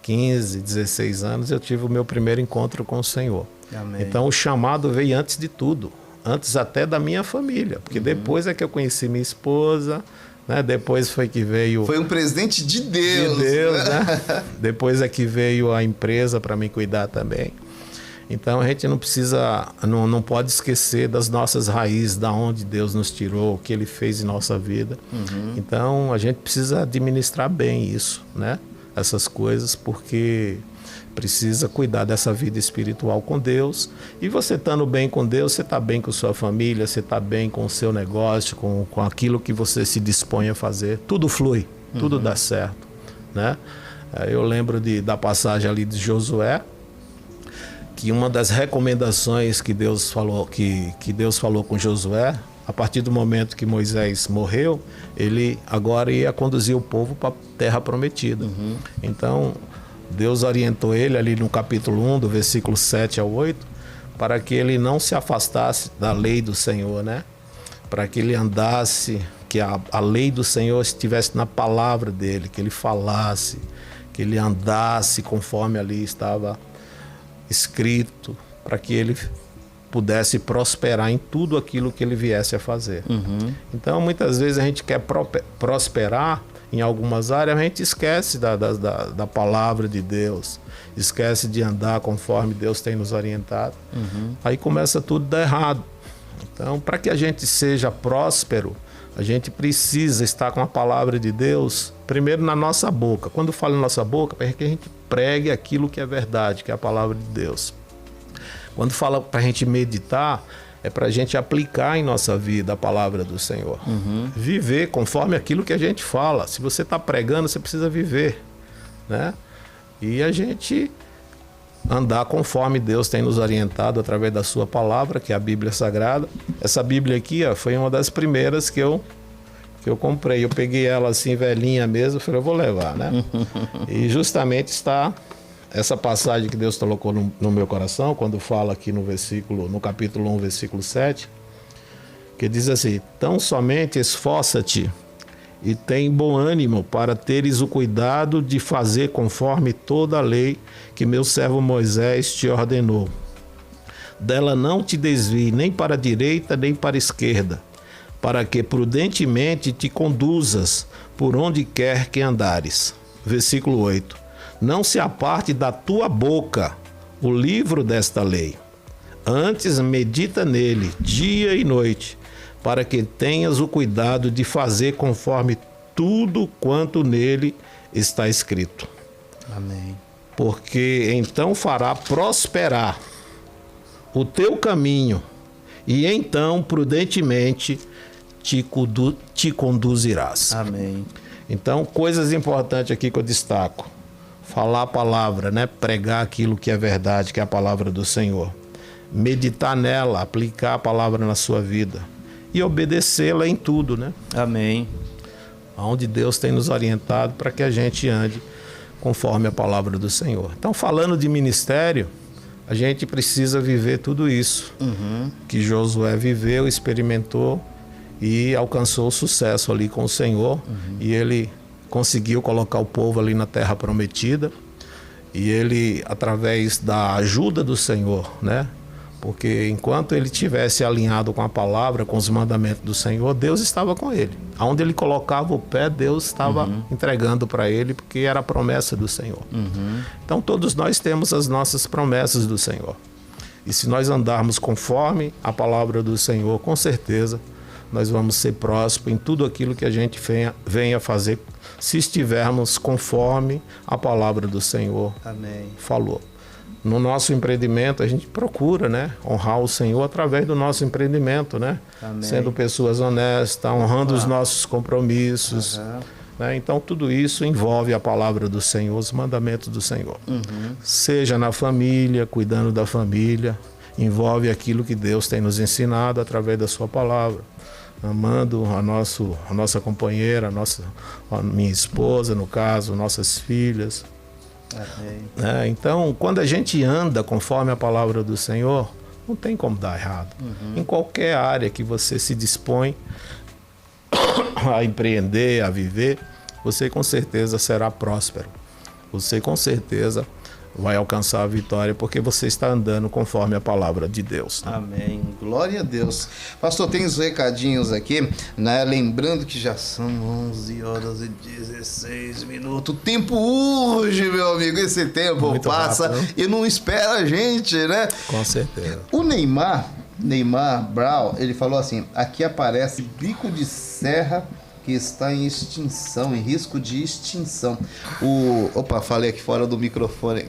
15, 16 anos eu tive o meu primeiro encontro com o Senhor. Amém. Então o chamado veio antes de tudo, antes até da minha família, porque depois é que eu conheci minha esposa, né? Depois foi que veio... Foi um presente de Deus. De Deus, né? Depois é que veio a empresa para me cuidar também. Então a gente não precisa, não pode esquecer das nossas raízes, da onde Deus nos tirou, o que Ele fez em nossa vida. Uhum. Então a gente precisa administrar bem isso, né? essas coisas, porque precisa cuidar dessa vida espiritual com Deus. E você estando bem com Deus, você está bem com sua família, você está bem com o seu negócio, com aquilo que você se dispõe a fazer. Tudo flui, tudo dá certo, né? Eu lembro da passagem ali de Josué, que uma das recomendações que Deus falou, que Deus falou com Josué, a partir do momento que Moisés morreu, ele agora ia conduzir o povo para a terra prometida. Então, Deus orientou ele ali no capítulo 1, do versículo 7 ao 8, para que ele não se afastasse da lei do Senhor, né? Para que ele andasse, que a lei do Senhor estivesse na palavra dele, que ele falasse, que ele andasse conforme ali estava escrito, para que ele pudesse prosperar em tudo aquilo que ele viesse a fazer. Então, muitas vezes a gente quer prosperar em algumas áreas, a gente esquece da palavra de Deus, esquece de andar conforme Deus tem nos orientado. Aí começa tudo a dar errado. Então, para que a gente seja próspero, a gente precisa estar com a palavra de Deus primeiro na nossa boca. Quando falo na nossa boca, para que a gente pregue aquilo que é verdade, que é a palavra de Deus. Quando fala para a gente meditar, é para a gente aplicar em nossa vida a palavra do Senhor. Viver conforme aquilo que a gente fala. Se você está pregando, você precisa viver, né? E a gente andar conforme Deus tem nos orientado através da sua palavra, que é a Bíblia Sagrada. Essa Bíblia aqui, ó, foi uma das primeiras que eu comprei. Eu peguei ela assim, velhinha mesmo, falei, eu vou levar, né? E justamente está essa passagem que Deus colocou no meu coração, quando fala aqui no capítulo 1, versículo 7, que diz assim: tão somente esforça-te e tem bom ânimo para teres o cuidado de fazer conforme toda a lei que meu servo Moisés te ordenou. Dela não te desvie nem para a direita nem para a esquerda, para que prudentemente te conduzas por onde quer que andares. Versículo 8. Não se aparte da tua boca o livro desta lei. Antes medita nele dia e noite, para que tenhas o cuidado de fazer conforme tudo quanto nele está escrito. Amém. Porque então fará prosperar o teu caminho, e então prudentemente te conduzirás. Amém. Então, coisas importantes aqui que eu destaco. Falar a palavra, né? Pregar aquilo que é verdade, que é a palavra do Senhor. Meditar nela, aplicar a palavra na sua vida. E obedecê-la em tudo, né? Amém. Onde Deus tem nos orientado para que a gente ande conforme a palavra do Senhor. Então, falando de ministério, a gente precisa viver tudo isso que Josué viveu, experimentou e alcançou o sucesso ali com o Senhor. E ele conseguiu colocar o povo ali na terra prometida, e ele, através da ajuda do Senhor, né? Porque enquanto ele tivesse alinhado com a palavra, com os mandamentos do Senhor, Deus estava com ele. Aonde ele colocava o pé, Deus estava entregando para ele, porque era a promessa do Senhor. Então todos nós temos as nossas promessas do Senhor. E se nós andarmos conforme a palavra do Senhor, com certeza nós vamos ser prósperos em tudo aquilo que a gente venha fazer, se estivermos conforme a palavra do Senhor falou. No nosso empreendimento, a gente procura, né, honrar o Senhor através do nosso empreendimento, né? Sendo pessoas honestas, honrando os nossos compromissos. Né? Então, tudo isso envolve a palavra do Senhor, os mandamentos do Senhor. Seja na família, cuidando da família, envolve aquilo que Deus tem nos ensinado através da sua palavra. Amando a nossa companheira, a minha esposa, no caso, nossas filhas. Então, quando a gente anda conforme a palavra do Senhor, não tem como dar errado. Em qualquer área que você se dispõe a empreender, a viver, você com certeza será próspero. Você com certeza vai alcançar a vitória, porque você está andando conforme a palavra de Deus. Né? Amém. Glória a Deus. Pastor, tem uns recadinhos aqui, né? Lembrando que já são 11 horas e 16 minutos. O tempo urge, meu amigo. Esse tempo muito passa rápido, e não espera a gente, né? Com certeza. O Neymar Brown, ele falou assim: aqui aparece bico de serra que está em extinção, em risco de extinção. Opa, falei aqui fora do microfone.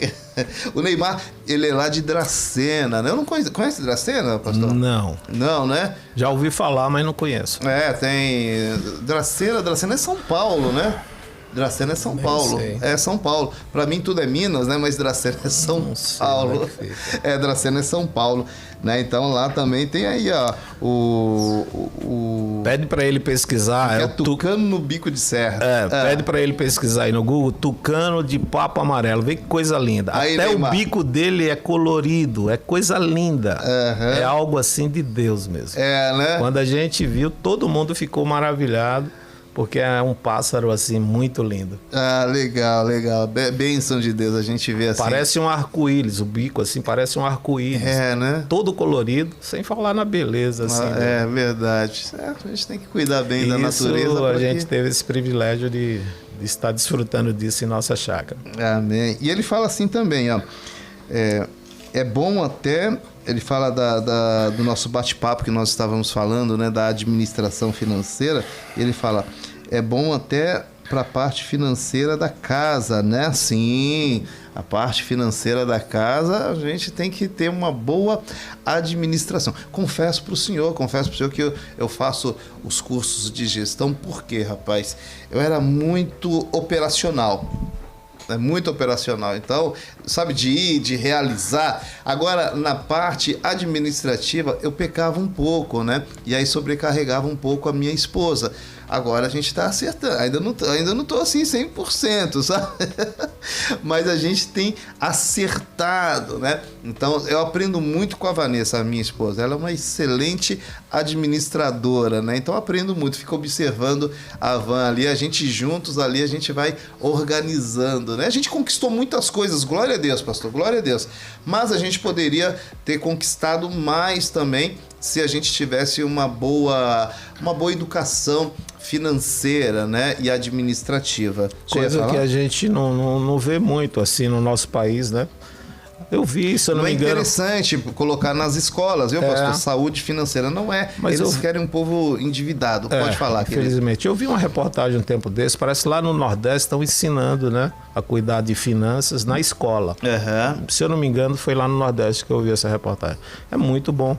O Neymar, ele é lá de Dracena, né? Eu não conhece Dracena, pastor? Não. Não, né? Já ouvi falar, mas não conheço. Tem Dracena é São Paulo, né? Dracena é São Paulo. Sei. É São Paulo. Pra mim tudo é Minas, né? Mas Dracena é São Paulo. Dracena é São Paulo, né? Então lá também tem aí, ó, Pede pra ele pesquisar. É tucano no bico de serra. Pede pra ele pesquisar aí no Google, tucano de papo amarelo. Vê que coisa linda. Aí, até Neymar, o bico dele é colorido, é coisa linda. É algo assim de Deus mesmo. Né? Quando a gente viu, todo mundo ficou maravilhado. Porque é um pássaro, assim, muito lindo. Legal. Bênção de Deus, a gente vê assim. Parece um arco-íris, o bico, assim, parece um arco-íris. Né? Todo colorido, sem falar na beleza, assim. Verdade. A gente tem que cuidar bem da natureza. A gente teve esse privilégio de estar desfrutando disso em nossa chácara. Amém. E ele fala assim também, ó. É bom até... Ele fala do nosso bate-papo que nós estávamos falando, né, da administração financeira. Ele fala, é bom até para a parte financeira da casa, né? Sim, a parte financeira da casa, a gente tem que ter uma boa administração. Confesso para o senhor que eu faço os cursos de gestão, porque, rapaz, eu era muito operacional. Muito operacional, então, sabe, de realizar. Agora, na parte administrativa, eu pecava um pouco, né? E aí sobrecarregava um pouco a minha esposa. Agora a gente está acertando, ainda não tô assim 100%, sabe? Mas a gente tem acertado, né? Então, eu aprendo muito com a Vanessa, a minha esposa. Ela é uma excelente administradora, né? Então, eu aprendo muito, fico observando a Van ali, a gente juntos ali, a gente vai organizando, né? A gente conquistou muitas coisas, glória a Deus, pastor, glória a Deus. Mas a gente poderia ter conquistado mais também se a gente tivesse uma boa educação financeira, né, e administrativa. Coisa que a gente não vê muito assim no nosso país, né? Eu vi, se eu não me engano... É interessante colocar nas escolas, viu, pastor? Saúde financeira não é. Mas eles querem um povo endividado. Pode falar, querido. Infelizmente. Eu vi uma reportagem um tempo desse, parece que lá no Nordeste estão ensinando, né, a cuidar de finanças na escola. Se eu não me engano, foi lá no Nordeste que eu vi essa reportagem. É muito bom.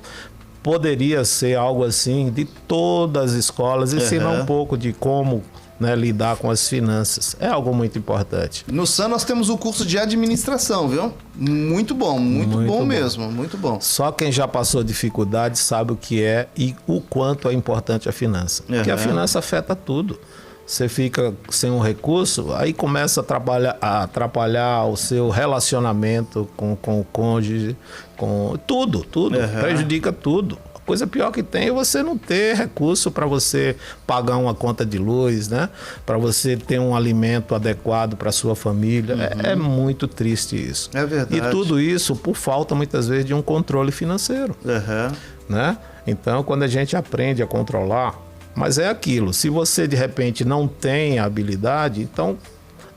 Poderia ser algo assim de todas as escolas, ensinar um pouco de como, né, lidar com as finanças. É algo muito importante. No SAN nós temos o curso de administração, viu? Muito bom mesmo, muito bom. Só quem já passou dificuldade sabe o que é e o quanto é importante a finança. Porque a finança afeta tudo. Você fica sem um recurso, aí começa a atrapalhar o seu relacionamento com o cônjuge, com tudo. Prejudica tudo. A coisa pior que tem é você não ter recurso para você pagar uma conta de luz, né? Para você ter um alimento adequado para sua família. É muito triste isso. É verdade. E tudo isso por falta, muitas vezes, de um controle financeiro. Né? Então, quando a gente aprende a controlar... Mas é aquilo, se você de repente não tem a habilidade, então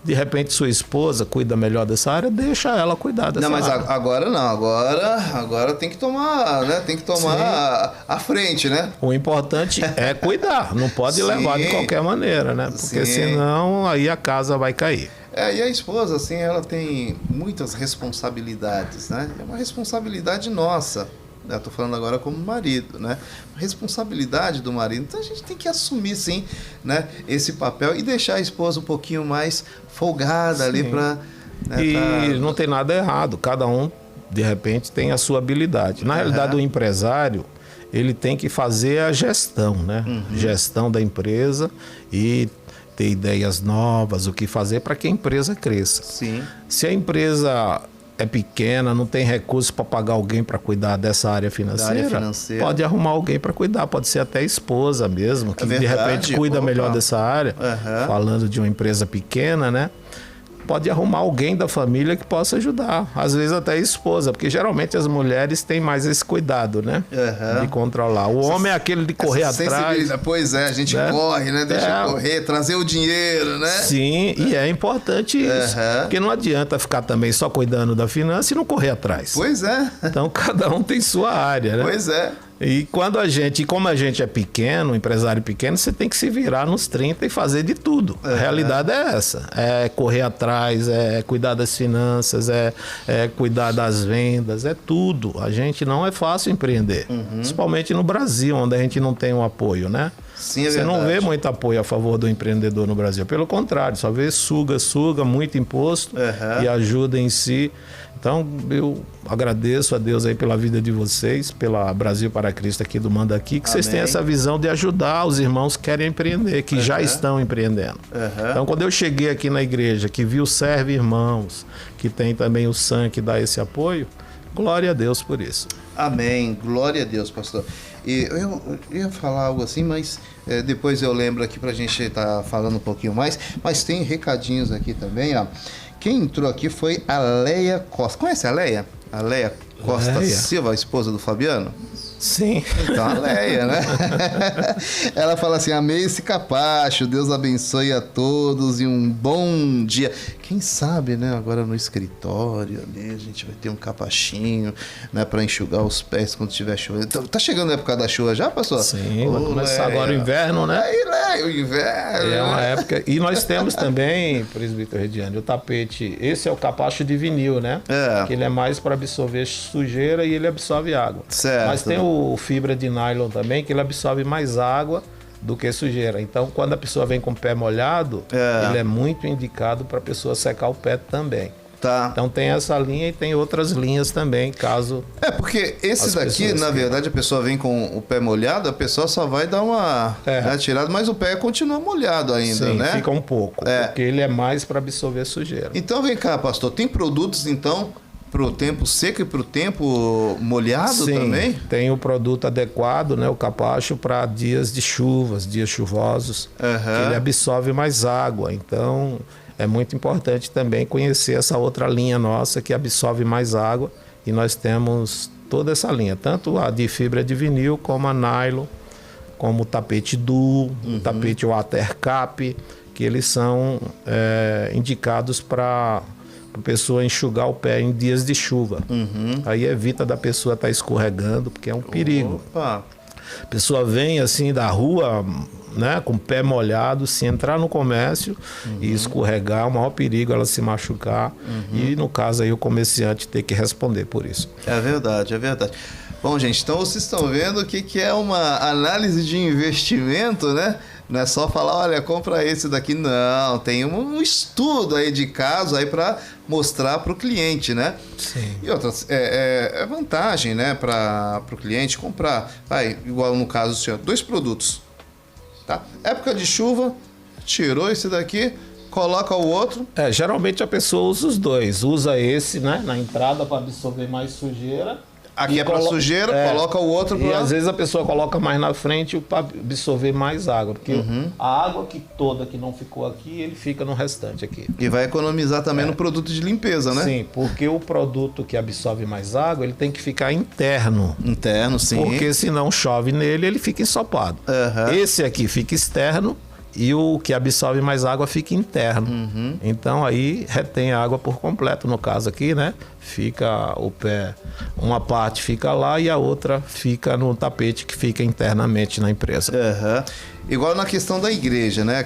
de repente sua esposa cuida melhor dessa área, deixa ela cuidar dessa área. Não, mas agora não, agora tem que tomar, né? Tem que tomar a frente, né? O importante é cuidar, não pode levar de qualquer maneira, né? Porque senão aí a casa vai cair. E a esposa, assim, ela tem muitas responsabilidades, né? É uma responsabilidade nossa. Estou falando agora como marido, né? Responsabilidade do marido. Então a gente tem que assumir, sim, né, esse papel e deixar a esposa um pouquinho mais folgada ali para... Né, e não tem nada errado. Cada um, de repente, tem a sua habilidade. Na realidade, o empresário, ele tem que fazer a gestão, né? Gestão da empresa e ter ideias novas, o que fazer para que a empresa cresça. Sim. Se a empresa... é pequena, não tem recurso para pagar alguém para cuidar dessa área financeira, pode arrumar alguém para cuidar, pode ser até a esposa mesmo, que de repente cuida melhor dessa área, falando de uma empresa pequena, né? Pode arrumar alguém da família que possa ajudar, às vezes até a esposa, porque geralmente as mulheres têm mais esse cuidado, né? De controlar. O homem é aquele de correr atrás. Pois é, a gente corre, né? Deixa correr, trazer o dinheiro, né? Sim, e é importante isso, porque não adianta ficar também só cuidando da finança e não correr atrás. Pois é. Então cada um tem sua área, né? Pois é. E como a gente é pequeno, empresário pequeno, você tem que se virar nos 30 e fazer de tudo. A realidade é essa. É correr atrás, é cuidar das finanças, é cuidar das vendas, é tudo. A gente não é fácil empreender. Principalmente no Brasil, onde a gente não tem um apoio, né? Sim, é Você verdade. não vê muito apoio a favor do empreendedor no Brasil. Pelo contrário, só vê suga, muito imposto e ajuda em si. Então, eu agradeço a Deus aí pela vida de vocês, pela Brasil para Cristo aqui do Manda Aqui, que vocês têm essa visão de ajudar os irmãos que querem empreender, que já estão empreendendo. Então, quando eu cheguei aqui na igreja, que vi o Serve Irmãos, que tem também o SAM que dá esse apoio, glória a Deus por isso. Amém. Glória a Deus, pastor. E eu ia falar algo assim, mas depois eu lembro aqui pra gente estar falando um pouquinho mais. Mas tem recadinhos aqui também, ó. Quem entrou aqui foi a Leia Costa. Conhece a Leia? A Leia Costa Silva, a esposa do Fabiano? Sim. Então, a Leia, né? Ela fala assim: amei esse capacho, Deus abençoe a todos e um bom dia. Quem sabe, né, agora no escritório ali, a gente vai ter um capachinho, né, para enxugar os pés quando tiver chuva. Então, tá chegando a época da chuva já, pastor? Sim, vai começar agora o inverno, né? Aí, Leia, o inverno. É uma época. E nós temos também, presbítero Rediane, o tapete. Esse é o capacho de vinil, né? Que ele é mais para absorver sujeira e ele absorve água. Certo. Mas tem o fibra de nylon também, que ele absorve mais água do que sujeira. Então, quando a pessoa vem com o pé molhado, ele é muito indicado para a pessoa secar o pé também. Tá. Então tem essa linha e tem outras linhas também, caso... porque esse daqui, na verdade, a pessoa vem com o pé molhado, a pessoa só vai dar uma tirada, mas o pé continua molhado ainda, né? Fica um pouco, porque ele é mais para absorver sujeira. Então vem cá, pastor, tem produtos, então, pro tempo seco e pro tempo molhado também? Tem o produto adequado, né, o capacho, para dias de chuvas, dias chuvosos, que ele absorve mais água. Então, é muito importante também conhecer essa outra linha nossa que absorve mais água. E nós temos toda essa linha, tanto a de fibra de vinil, como a nylon, como o tapete duo, o tapete water cap, que eles são indicados para a pessoa enxugar o pé em dias de chuva. Aí evita da pessoa estar escorregando, porque é um perigo. Opa. A pessoa vem assim da rua, né, com o pé molhado, se entrar no comércio e escorregar, é o maior perigo ela se machucar. E no caso aí o comerciante ter que responder por isso. É verdade, é verdade. Bom, gente, então vocês estão vendo o que é uma análise de investimento, né? Não é só falar, olha, compra esse daqui. Não, tem um estudo aí de caso aí para mostrar para o cliente, né? Sim. E outras, é vantagem, né, para o cliente comprar, igual no caso do senhor, 2 produtos, tá? Época de chuva, tirou esse daqui, coloca o outro. Geralmente a pessoa usa os dois. Usa esse, né, na entrada para absorver mais sujeira. Aqui é para sujeira, coloca o outro para... E às vezes a pessoa coloca mais na frente para absorver mais água, porque a água que não ficou aqui, ele fica no restante aqui. E vai economizar também no produto de limpeza, né? Sim, porque o produto que absorve mais água, ele tem que ficar interno. Interno, sim. Porque se não chove nele, ele fica ensopado. Esse aqui fica externo e o que absorve mais água fica interno. Então aí retém a água por completo, no caso aqui, né? Fica o pé, uma parte fica lá e a outra fica no tapete que fica internamente na empresa. Igual na questão da igreja, né?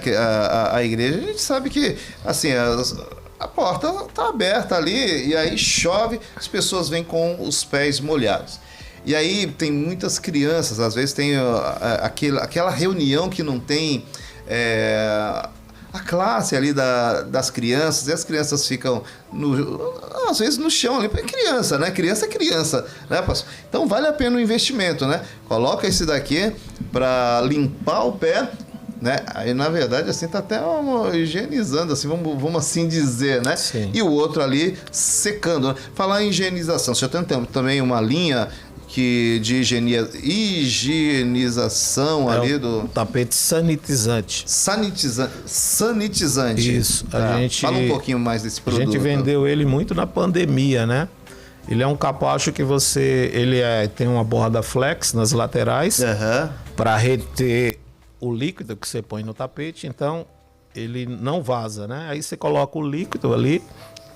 A igreja, a gente sabe que, assim, a porta tá aberta ali e aí chove, as pessoas vêm com os pés molhados. E aí tem muitas crianças, às vezes tem aquela reunião que não tem... a classe ali das crianças, e as crianças ficam, às vezes, no chão ali. É criança, né? Criança é criança, né, pastor? Então vale a pena o investimento, né? Coloca esse daqui para limpar o pé, né? Aí, na verdade, assim, tá até higienizando, assim, vamos assim dizer, né? Sim. E o outro ali secando, né? Falar em higienização, você tem também uma linha de higienização ali do... tapete sanitizante. Sanitizante. Isso. Tá. Fala um pouquinho mais desse produto. A gente vendeu ele muito na pandemia, né? Ele é um capacho que tem uma borda flex nas laterais para reter o líquido que você põe no tapete. Então, ele não vaza, né? Aí você coloca o líquido ali,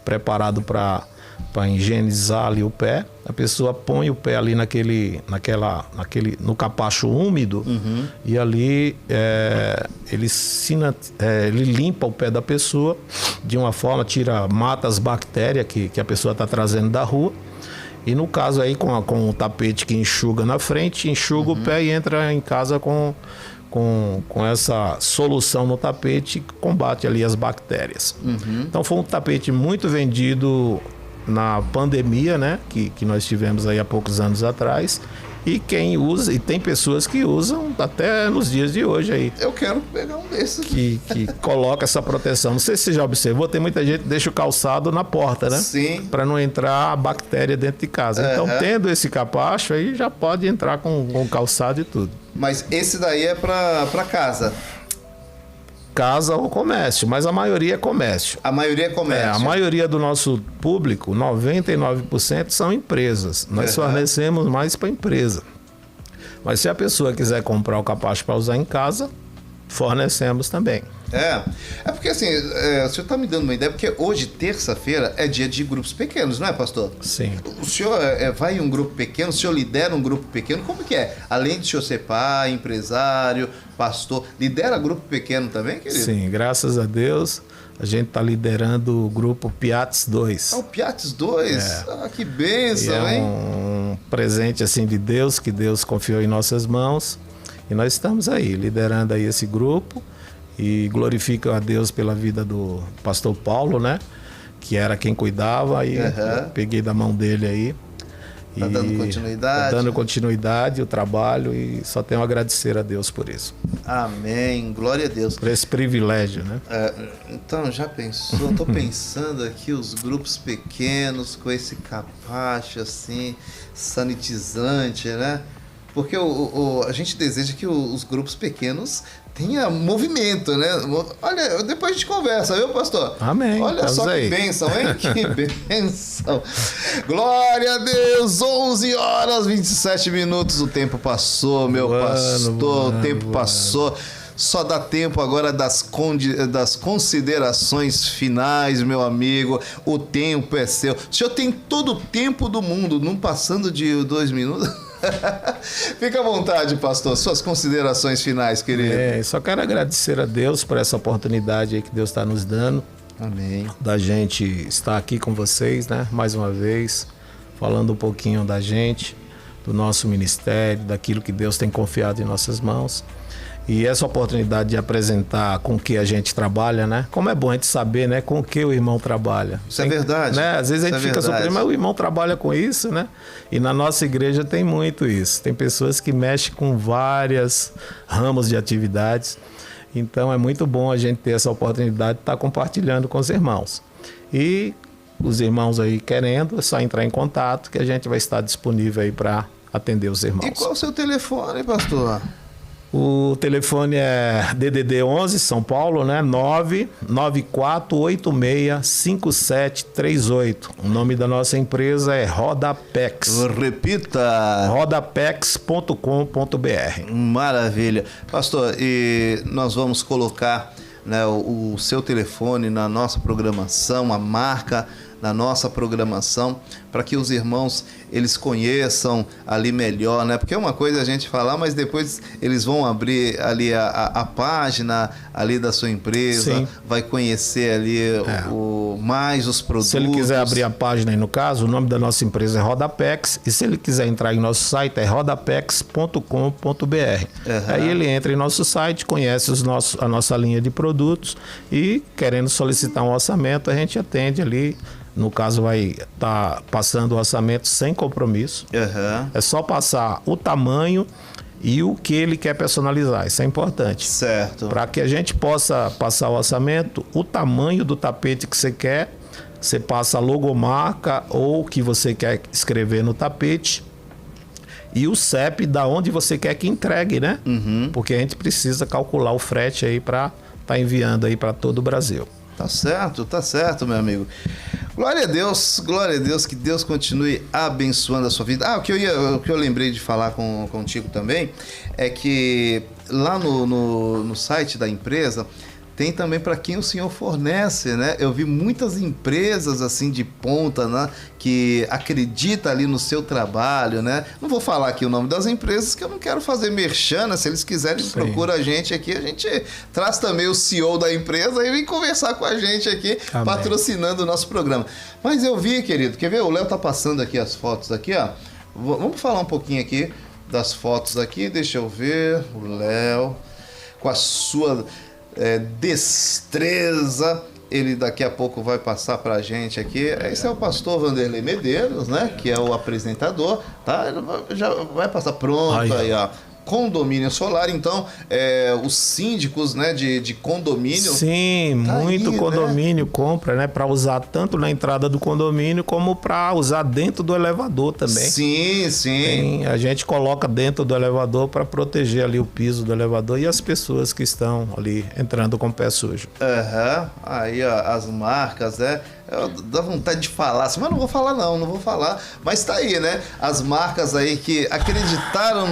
preparado para para higienizar ali o pé. A pessoa põe o pé ali no capacho úmido e ali ele limpa o pé da pessoa de uma forma, mata as bactérias que a pessoa está trazendo da rua. E no caso aí com o tapete que enxuga na frente, enxuga o pé e entra em casa com essa solução no tapete que combate ali as bactérias. Então foi um tapete muito vendido na pandemia, né? Que nós tivemos aí há poucos anos atrás. E quem usa, e tem pessoas que usam até nos dias de hoje aí. Eu quero pegar um desses. Que coloca essa proteção. Não sei se você já observou, tem muita gente que deixa o calçado na porta, né? Sim. Para não entrar a bactéria dentro de casa. Então, tendo esse capacho aí, já pode entrar com calçado e tudo. Mas esse daí é para casa? Casa ou comércio, mas a maioria é comércio. A maioria é comércio? A maioria do nosso público, 99%, são empresas. Nós fornecemos mais para empresa. Mas se a pessoa quiser comprar o capacho para usar em casa, fornecemos também. É porque assim, o senhor está me dando uma ideia, porque hoje, terça-feira, é dia de grupos pequenos, não é, pastor? Sim. O senhor vai em um grupo pequeno, o senhor lidera um grupo pequeno, como que é? Além de o senhor ser pai, empresário, pastor, lidera grupo pequeno também, querido? Sim, graças a Deus, a gente está liderando o grupo Piates 2. O Piates 2? Que bênção, hein? Um presente assim de Deus, que Deus confiou em nossas mãos. E nós estamos aí, liderando aí esse grupo. E glorifico a Deus pela vida do pastor Paulo, né? Que era quem cuidava, aí peguei da mão dele aí. Tá dando continuidade? Tá dando continuidade o trabalho e só tenho a agradecer a Deus por isso. Amém, glória a Deus. Por esse privilégio, né? Então, já pensou? Tô pensando aqui os grupos pequenos com esse capacho assim, sanitizante, né? Porque a gente deseja que os grupos pequenos tenha movimento, né? Olha, depois a gente conversa, viu, pastor? Amém. Olha só que bênção, hein? Que bênção. Glória a Deus, 11 horas 27 minutos. O tempo passou, meu pastor, o tempo passou. Só dá tempo agora das considerações finais, meu amigo. O tempo é seu. O senhor tem todo o tempo do mundo, não passando de 2 minutos. Fica à vontade, pastor. Suas considerações finais, querido. Só quero agradecer a Deus por essa oportunidade aí que Deus está nos dando. Amém. Da gente estar aqui com vocês, né? Mais uma vez, falando um pouquinho da gente, do nosso ministério, daquilo que Deus tem confiado em nossas mãos. E essa oportunidade de apresentar com que a gente trabalha, né? Como é bom a gente saber, né? Com que o irmão trabalha. Isso é verdade. Né? Às vezes a gente fica surpreso, mas o irmão trabalha com isso, né? E na nossa igreja tem muito isso. Tem pessoas que mexem com vários ramos de atividades. Então é muito bom a gente ter essa oportunidade de estar compartilhando com os irmãos. E os irmãos aí querendo, é só entrar em contato que a gente vai estar disponível aí para atender os irmãos. E qual o seu telefone, pastor? O telefone é DDD 11, São Paulo, né? 994865738. O nome da nossa empresa é Rodapex. Repita. Rodapex.com.br. Maravilha. Pastor, e nós vamos colocar, né, o seu telefone na nossa programação, a marca na nossa programação, para que os irmãos eles conheçam ali melhor, né? Porque é uma coisa a gente falar, mas depois eles vão abrir ali a página ali da sua empresa, Sim. vai conhecer ali mais os produtos. Se ele quiser abrir a página aí, no caso, o nome da nossa empresa é Rodapex, e se ele quiser entrar em nosso site é rodapex.com.br. Aí ele entra em nosso site, conhece a nossa linha de produtos e, querendo solicitar um orçamento, a gente atende ali. No caso, vai estar passando o orçamento sem compromisso. É só passar o tamanho e o que ele quer personalizar. Isso é importante. Certo. Para que a gente possa passar o orçamento, o tamanho do tapete que você quer, você passa a logomarca ou o que você quer escrever no tapete e o CEP da onde você quer que entregue, né? Porque a gente precisa calcular o frete aí para estar enviando aí para todo o Brasil. Tá certo, meu amigo. Glória a Deus, que Deus continue abençoando a sua vida. O que eu lembrei de falar contigo também é que lá no site da empresa tem também para quem o senhor fornece, né? Eu vi muitas empresas assim de ponta, né, que acredita ali no seu trabalho, né? Não vou falar aqui o nome das empresas, que eu não quero fazer merchan, né? Se eles quiserem, procura a gente aqui, a gente traz também o CEO da empresa e vem conversar com a gente aqui, Amém. patrocinando o nosso programa. Mas eu vi, querido, quer ver? O Léo tá passando aqui as fotos aqui, ó. Vamos falar um pouquinho aqui das fotos aqui, deixa eu ver. O Léo, com a sua destreza, ele daqui a pouco vai passar pra gente aqui. Esse é o pastor Vanderlei Medeiros, né? Que é o apresentador, tá? Ele já vai passar pronto aí, ó. Condomínio solar, então, os síndicos, né, de condomínio... Sim, tá muito aí, condomínio compra, né, para usar tanto na entrada do condomínio como para usar dentro do elevador também. Sim, sim. A gente coloca dentro do elevador para proteger ali o piso do elevador e as pessoas que estão ali entrando com o pé sujo. Aham, aí ó, as marcas, né? Dá vontade de falar, mas não vou falar não vou falar. Mas tá aí, né? As marcas aí que acreditam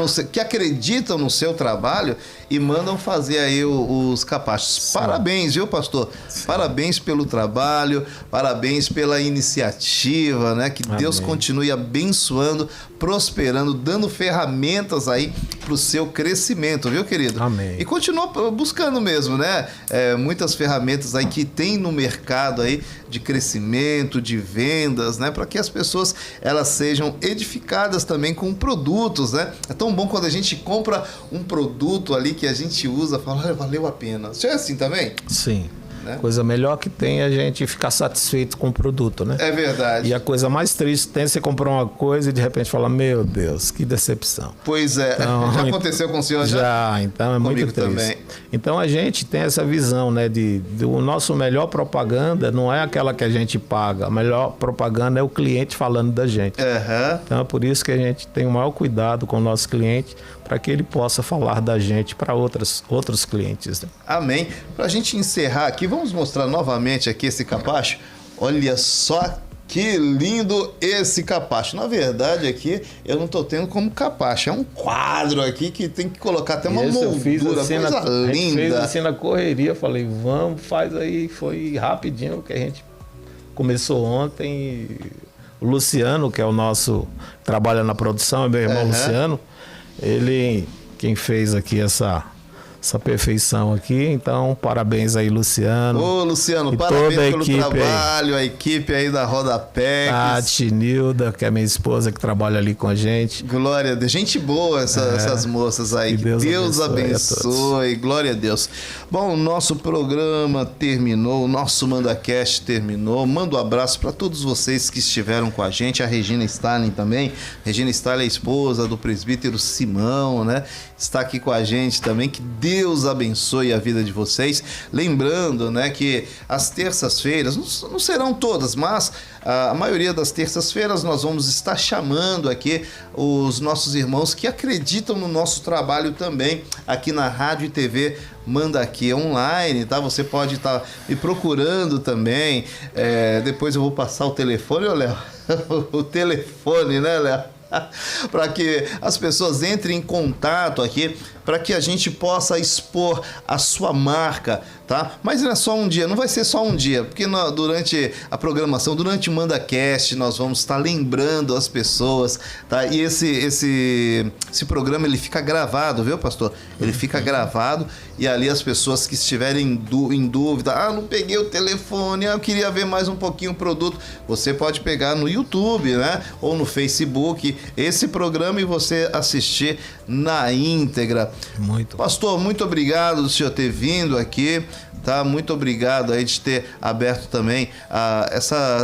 no seu trabalho e mandam fazer aí os capachos. Sim. Parabéns, viu, pastor? Sim. Parabéns pelo trabalho, parabéns pela iniciativa, né? Que Amém. Deus continue abençoando, prosperando, dando ferramentas aí pro seu crescimento, viu, querido? Amém. E continua buscando mesmo, né? Muitas ferramentas aí que tem no mercado aí de crescimento, de vendas, né? Para que as pessoas elas sejam edificadas também com produtos, né? É tão bom quando a gente compra um produto ali que a gente usa, fala, olha, valeu a pena. Isso é assim também? Sim. Né? Coisa melhor que tem é a gente ficar satisfeito com o produto, né? É verdade. E a coisa mais triste tem você comprar uma coisa e de repente falar, meu Deus, que decepção. Pois é. Então, já aconteceu com o senhor? Já, então é muito triste. Também. Então a gente tem essa visão, né? O nosso melhor propaganda não é aquela que a gente paga. A melhor propaganda é o cliente falando da gente. Uhum. Então é por isso que a gente tem o maior cuidado com o nosso cliente, para que ele possa falar da gente para outros clientes. Né? Amém. Para a gente encerrar aqui, vamos mostrar novamente aqui esse capacho. Olha só que lindo esse capacho. Na verdade, aqui eu não estou tendo como capacho. É um quadro aqui que tem que colocar até uma moldura, assim coisa linda. Fez assim na correria, falei, vamos, faz aí. Foi rapidinho que a gente começou ontem. E o Luciano, que é o nosso, trabalha na produção, é meu irmão Luciano. Ele quem fez aqui essa perfeição aqui, então parabéns aí, Luciano. Ô, Luciano, parabéns pelo trabalho, a equipe aí da Rodapex. Tati, Nilda, que é minha esposa, que trabalha ali com a gente. Glória a Deus, gente boa essas moças aí, que Deus abençoe, glória a Deus. Bom, o nosso programa terminou, o nosso MandaCast terminou, mando um abraço para todos vocês que estiveram com a gente, a Regina Stalin também, Regina Stalin é a esposa do presbítero Simão, né, está aqui com a gente também, que Deus abençoe a vida de vocês. Lembrando, né, que as terças-feiras, não serão todas, mas a maioria das terças-feiras nós vamos estar chamando aqui os nossos irmãos que acreditam no nosso trabalho também aqui na Rádio e TV Manda Aqui online, tá? Você pode estar me procurando também. Depois eu vou passar o telefone, ô Léo? O telefone, né, Léo? Para que as pessoas entrem em contato aqui, para que a gente possa expor a sua marca, tá? Mas não é só um dia, não vai ser só um dia, porque durante a programação, durante o MandaCast, nós vamos estar lembrando as pessoas, tá? E esse programa, ele fica gravado, viu, pastor? Ele fica gravado e ali as pessoas que estiverem em dúvida, não peguei o telefone, eu queria ver mais um pouquinho o produto, você pode pegar no YouTube, né? Ou no Facebook, esse programa e você assistir na íntegra. Muito. Pastor, muito obrigado do senhor ter vindo aqui, tá? Muito obrigado aí de ter aberto também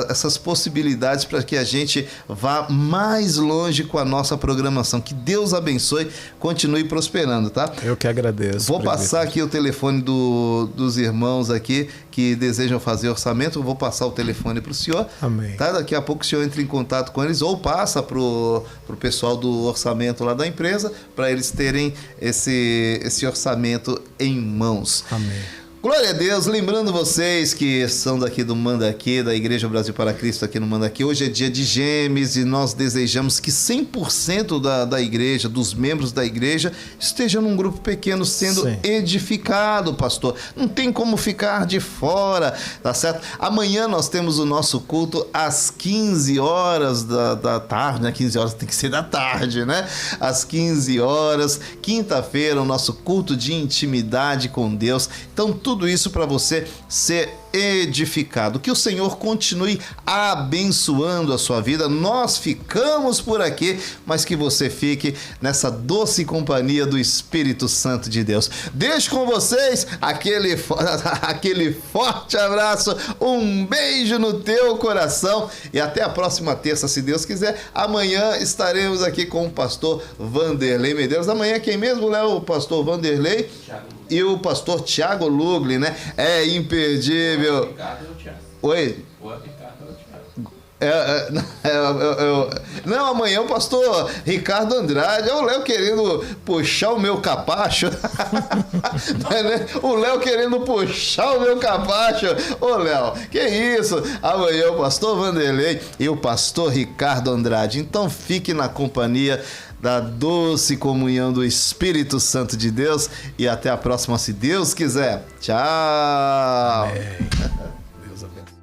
essas possibilidades para que a gente vá mais longe com a nossa programação. Que Deus abençoe, continue prosperando, tá? Eu que agradeço. Vou passar aqui o telefone dos irmãos aqui que desejam fazer orçamento, vou passar o telefone para o senhor. Amém. Tá? Daqui a pouco o senhor entra em contato com eles ou passa pro pessoal do orçamento lá da empresa para eles terem esse orçamento em mãos. Amém. Glória a Deus, lembrando vocês que são daqui do Manda Aqui, da Igreja Brasil para Cristo aqui no Manda Aqui. Hoje é dia de Gêmeos e nós desejamos que 100% da igreja, dos membros da igreja, esteja num grupo pequeno sendo Sim. edificado, pastor. Não tem como ficar de fora, tá certo? Amanhã nós temos o nosso culto às 15 horas da tarde, né? 15 horas tem que ser da tarde, né? Às 15 horas, quinta-feira, o nosso culto de intimidade com Deus. Então, tudo isso para você ser edificado. Que o Senhor continue abençoando a sua vida. Nós ficamos por aqui, mas que você fique nessa doce companhia do Espírito Santo de Deus. Deixo com vocês aquele forte abraço, um beijo no teu coração e até a próxima terça, se Deus quiser. Amanhã estaremos aqui com o pastor Vanderlei Medeiros. Amanhã quem mesmo, Léo? O pastor Vanderlei e o pastor Tiago Lugli, né? É imperdível. Oi? Não, amanhã o pastor Ricardo Andrade. É o Léo querendo puxar o meu capacho. O Léo querendo puxar o meu capacho. Ô Léo, que isso? Amanhã o pastor Vanderlei e o pastor Ricardo Andrade. Então fique na companhia da doce comunhão do Espírito Santo de Deus e até a próxima, se Deus quiser. Tchau. Amém. Deus abençoe.